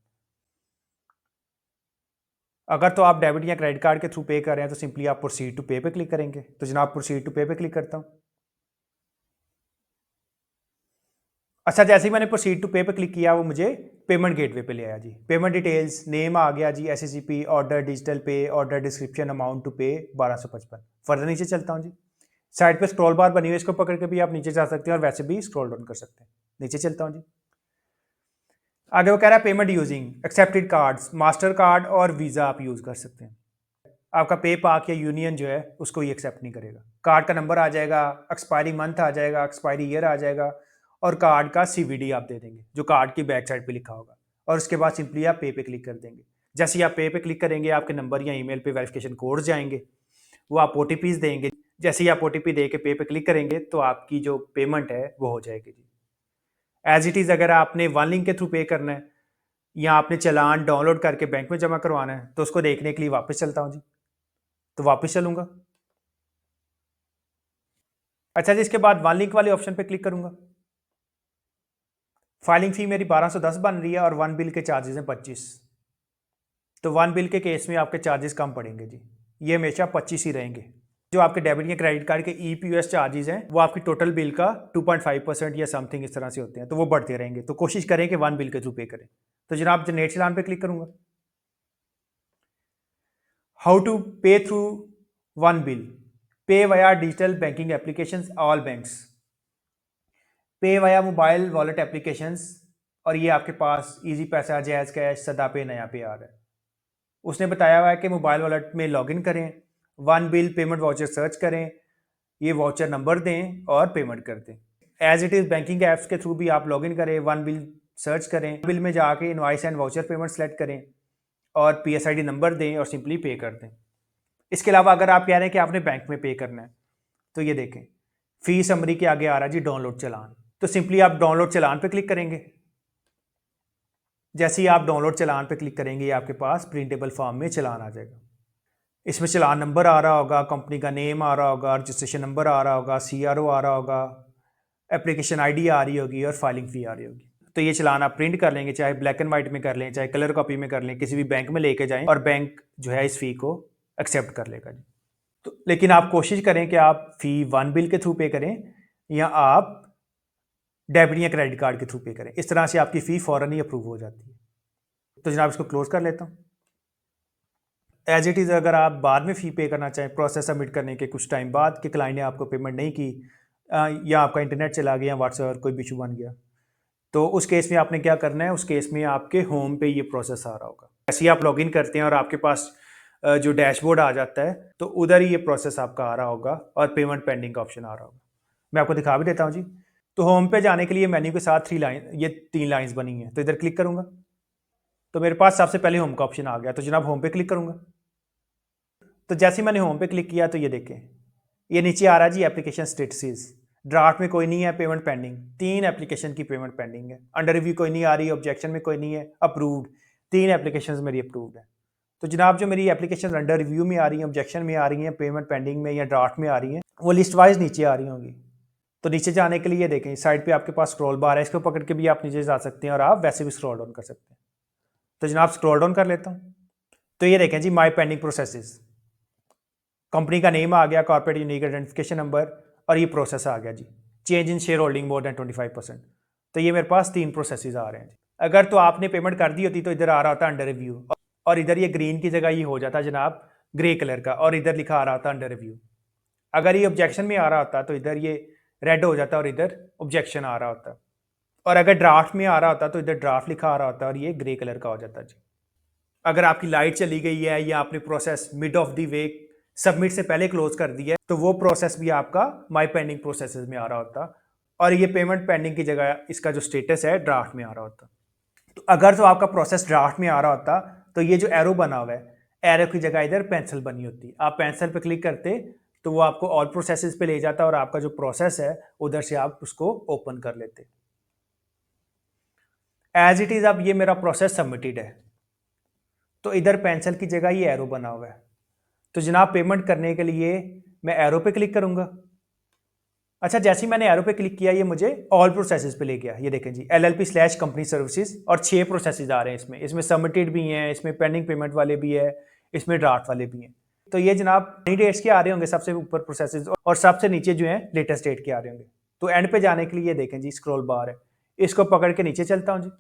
अगर तो आप डेबिट या क्रेडिट कार्ड के थ्रू पे कर रहे हैं तो सिंपली आप प्रोसीड टू पे पे क्लिक करेंगे। तो जनाब प्रोसीड टू पे पे क्लिक करता हूँ। अच्छा, जैसे ही मैंने प्रोसीड टू पे पे क्लिक किया वो मुझे पेमेंट गेटवे पे ले आया जी। पेमेंट डिटेल्स, नेम आ गया जी एसएससीपी, ऑर्डर डिजिटल पे, ऑर्डर डिस्क्रिप्शन, अमाउंट टू पे 1255। फर्दर नीचे चलता हूँ जी। साइड पे स्क्रॉल बार बनी हुई है, इसको पकड़ के भी आप नीचे जा सकते हैं और वैसे भी स्क्रॉल डाउन कर सकते हैं। नीचे चलता हूँ जी। आगे वो कह रहा है payment using accepted cards, master card और वीज़ा आप यूज़ कर सकते हैं। आपका पे पाक या यूनियन जो है उसको ये एक्सेप्ट नहीं करेगा। कार्ड का नंबर आ जाएगा, एक्सपायरी मंथ आ जाएगा, एक्सपायरी ईयर आ जाएगा और कार्ड का सीवीडी आप दे देंगे जो कार्ड की बैक साइड पे लिखा होगा और उसके बाद सिंपली आप पे क्लिक कर देंगे। जैसे ही आप पे क्लिक करेंगे आपके नंबर या ईमेल पे वेरिफिकेशन कोड जाएंगे, वो आप ओटीपीज देंगे। जैसे ही आप ओटीपी दे के पे क्लिक करेंगे तो आपकी जो पेमेंट है वो हो जाएगी जी। एज इट इज़ अगर आपने वन लिंक के थ्रू पे करना है या आपने चालान डाउनलोड करके बैंक में जमा करवाना है तो उसको देखने के लिए वापस चलता हूँ जी। तो वापस चलूंगा। अच्छा जी, इसके बाद वन लिंक वाले ऑप्शन पे क्लिक करूंगा। फाइलिंग फी मेरी 1210 बन रही है और वन बिल के चार्जेस हैं 25। तो वन बिल के केस में आपके चार्जेस कम पड़ेंगे जी, ये हमेशा 25 ही रहेंगे। जो आपके डेबिट या क्रेडिट कार्ड के ईपीयूएस चार्जेस हैं वो आपकी टोटल बिल का 2.5% या समथिंग इस तरह से होते हैं, तो वो बढ़ते रहेंगे। तो कोशिश करें कि वन बिल के थ्रू पे करें। तो जनाब जनरेट चालान पे क्लिक करूंगा। हाउ टू पे थ्रू वन बिल, पे via digital banking applications all banks, पे वाया मोबाइल वॉलेट एप्लीकेशंस, और ये आपके पास इजी पैसा, जैज़ कैश, सदा पे, नया पे आ रहा है। उसने बताया हुआ है कि मोबाइल वॉलेट में लॉगिन करें, one bill payment voucher search करें, ये वाउचर नंबर दें और पेमेंट कर दें। As it is banking apps के थ्रू भी आप लॉगिन करें, वन बिल सर्च करें, बिल में जाके invoice and voucher payment select करें और पीएसआईडी नंबर दें और सिंपली पे कर दें। इसके अलावा अगर आप कह रहे हैं कि आपने बैंक में पे करना है तो ये देखें फी समरी के आगे आ रहा है जी डाउनलोड चालान। तो सिंपली आप डाउनलोड चालान पे क्लिक करेंगे। जैसे ही आप डाउनलोड चालान पे क्लिक करेंगे आपके पास प्रिंटेबल फॉर्म में चालान आ जाएगा। इसमें चालान नंबर आ रहा होगा, कंपनी का नेम आ रहा होगा, रजिस्ट्रेशन नंबर आ रहा होगा, सीआरओ आ रहा होगा, एप्लीकेशन आईडी आ रही होगी और फाइलिंग फ़ी आ रही होगी। तो ये चालान आप प्रिंट कर लेंगे, चाहे ब्लैक एंड वाइट में कर लें, चाहे कलर कॉपी में कर लें, किसी भी बैंक में लेके जाएं और बैंक जो है इस फ़ी को एक्सेप्ट कर लेगा जी। तो लेकिन आप कोशिश करें कि आप फ़ी वन बिल के थ्रू पे करें या आप डेबिट या क्रेडिट कार्ड के थ्रू पे करें। इस तरह से आपकी फ़ी फ़ौरन ही अप्रूव हो जाती है। तो जनाब इसको क्लोज़ कर लेता हूँ। एज इट इज़ अगर आप बाद में फ़ी पे करना चाहें, प्रोसेस सबमिट करने के कुछ टाइम बाद कि क्लाइंट ने आपको पेमेंट नहीं की या आपका इंटरनेट चला गया, व्हाट्सएप कोई भी इशू बन गया, तो उस केस में आपने क्या करना है, उस केस में आपके होम पे ये प्रोसेस आ रहा होगा। जैसे ही आप लॉगिन करते हैं और आपके पास जो डैशबोर्ड आ जाता है तो उधर ही ये प्रोसेस आपका आ रहा होगा और पेमेंट पेंडिंग का ऑप्शन आ रहा होगा। मैं आपको दिखा भी देता हूँ जी। तो होम पे जाने के लिए मेन्यू के साथ ये तीन लाइन्स बनी हैं, तो इधर क्लिक करूँगा तो मेरे पास सबसे पहले होम का ऑप्शन आ गया। तो जनाब होम पे क्लिक करूँगा। तो जैसे ही मैंने होम पे क्लिक किया तो ये देखें ये नीचे आ रहा है जी एप्लीकेशन स्टेटसेस। ड्राफ्ट में कोई नहीं है, पेमेंट पेंडिंग, 3 एप्लीकेशन की पेमेंट पेंडिंग है, अंडर रिव्यू कोई नहीं आ रही, ऑब्जेक्शन में कोई नहीं है, अप्रूव्ड 3 एप्लीकेशंस मेरी अप्रूव्ड है। तो जनाब जो मेरी एप्लीकेशन अंडर रिव्यू में आ रही हैं, ऑब्जेक्शन में आ रही हैं, पेमेंट पेंडिंग में या ड्राफ्ट में आ रही हैं, वो लिस्ट वाइज नीचे आ रही होंगी। तो नीचे जाने के लिए देखें साइड पे आपके पास स्क्रॉल बार है, इसको पकड़ के भी आप नीचे जा सकते हैं और आप वैसे भी स्क्रॉल डाउन कर सकते हैं। तो जनाब स्क्रॉल डाउन कर लेता हूँ। तो ये देखें जी माई पेंडिंग प्रोसेसेस, कंपनी का नेम आ गया, कॉर्पोरेट यूनिक आइडेंटिफिकेशन नंबर और ये प्रोसेस आ गया जी, change in share holding more than 25%। तो ये मेरे पास 3 प्रोसेसेस आ रहे हैं जी। अगर तो आपने पेमेंट कर दी होती तो इधर आ रहा होता अंडर रिव्यू और इधर ये ग्रीन की जगह ये हो जाता जनाब ग्रे कलर का और इधर लिखा आ रहा था अंडर रिव्यू। अगर ये ऑब्जेक्शन में आ रहा होता तो इधर ये रेड हो जाता और इधर ऑब्जेक्शन आ रहा होता, और अगर ड्राफ्ट में आ रहा होता तो इधर ड्राफ्ट लिखा आ रहा होता और ये ग्रे कलर का हो जाता जी। अगर आपकी लाइट चली गई है या आपने process mid of the way submit से पहले क्लोज कर दिया है तो वो प्रोसेस भी आपका माई पेंडिंग प्रोसेसेस में आ रहा होता और ये पेमेंट पेंडिंग की जगह इसका जो स्टेटस है ड्राफ्ट में आ रहा होता। तो अगर तो आपका प्रोसेस ड्राफ्ट में आ रहा होता तो ये जो एरो बना हुआ है, एरो की जगह इधर पेंसिल बनी होती, आप पेंसिल पे क्लिक करते तो वो आपको ऑल प्रोसेसेस पे ले जाता और आपका जो प्रोसेस है उधर से आप उसको ओपन कर लेते। एज इट इज अब ये मेरा प्रोसेस सबमिटेड है तो इधर पेंसिल की जगह ये एरो बना हुआ है। तो जनाब पेमेंट करने के लिए मैं एरो पे क्लिक करूंगा। अच्छा, जैसे ही मैंने एरो पे क्लिक किया ये मुझे ऑल प्रोसेसेस पे ले गया। ये देखें जी LLP/कंपनी सर्विसेज और 6 प्रोसेसेस आ रहे हैं इसमें। इसमें सबमिटेड भी हैं, इसमें पेंडिंग पेमेंट वाले भी है, इसमें ड्राफ्ट वाले भी हैं। तो ये जनाब नई डेट्स के आ रहे होंगे सबसे ऊपर प्रोसेसेस और सबसे नीचे जो है लेटेस्ट डेट के आ रहे होंगे। तो एंड पे जाने के लिए देखें जी स्क्रॉल बार है, इसको पकड़ के नीचे चलता हूँ जी।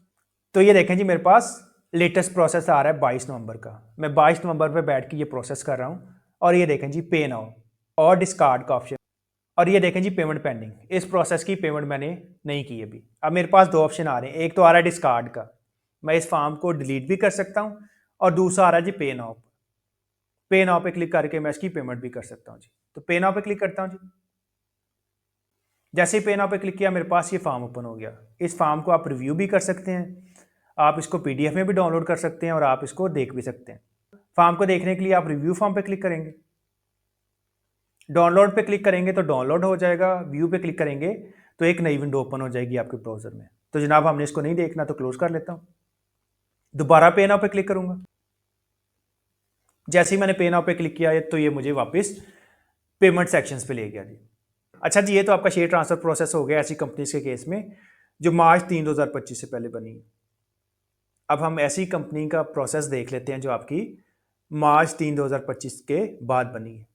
तो ये देखें जी मेरे पास लेटेस्ट प्रोसेस आ रहा है 22 नवंबर का। मैं 22 नवंबर पे बैठ के ये प्रोसेस कर रहा हूँ और ये देखें जी पे नाउ और डिस्कार्ड का ऑप्शन और ये देखें जी पेमेंट पेंडिंग। इस प्रोसेस की पेमेंट मैंने नहीं की अभी। अब मेरे पास 2 ऑप्शन आ रहे हैं, एक तो आ रहा है डिस्कार्ड का, मैं इस फॉर्म को डिलीट भी कर सकता हूँ और दूसरा आ रहा है जी पे नाउ। पे नाउ पे क्लिक करके मैं इसकी पेमेंट भी कर सकता हूँ जी। तो पे नाउ पे क्लिक करता हूँ जी। जैसे ही पे नाउ पे क्लिक किया मेरे पास ये फॉर्म ओपन हो गया। इस फॉर्म को आप रिव्यू भी कर सकते हैं, आप इसको पीडीएफ में भी डाउनलोड कर सकते हैं और आप इसको देख भी सकते हैं। फॉर्म को देखने के लिए आप रिव्यू फॉर्म पे क्लिक करेंगे, डाउनलोड पे क्लिक करेंगे तो डाउनलोड हो जाएगा, व्यू पे क्लिक करेंगे तो एक नई विंडो ओपन हो जाएगी आपके ब्राउजर में। तो जनाब हमने इसको नहीं देखना तो क्लोज कर लेता हूँ। दोबारा पे नाउ पे क्लिक करूंगा। जैसे ही मैंने पे नाउ पे क्लिक किया तो ये मुझे वापस पेमेंट सेक्शंस पे ले गया जी। अच्छा जी, ये तो आपका शेयर ट्रांसफर प्रोसेस हो गया ऐसी कंपनीज के केस में जो मार्च 3 2025 से पहले बनी है। अब हम ऐसी कंपनी का प्रोसेस देख लेते हैं जो आपकी मार्च 3 2025 के बाद बनी है।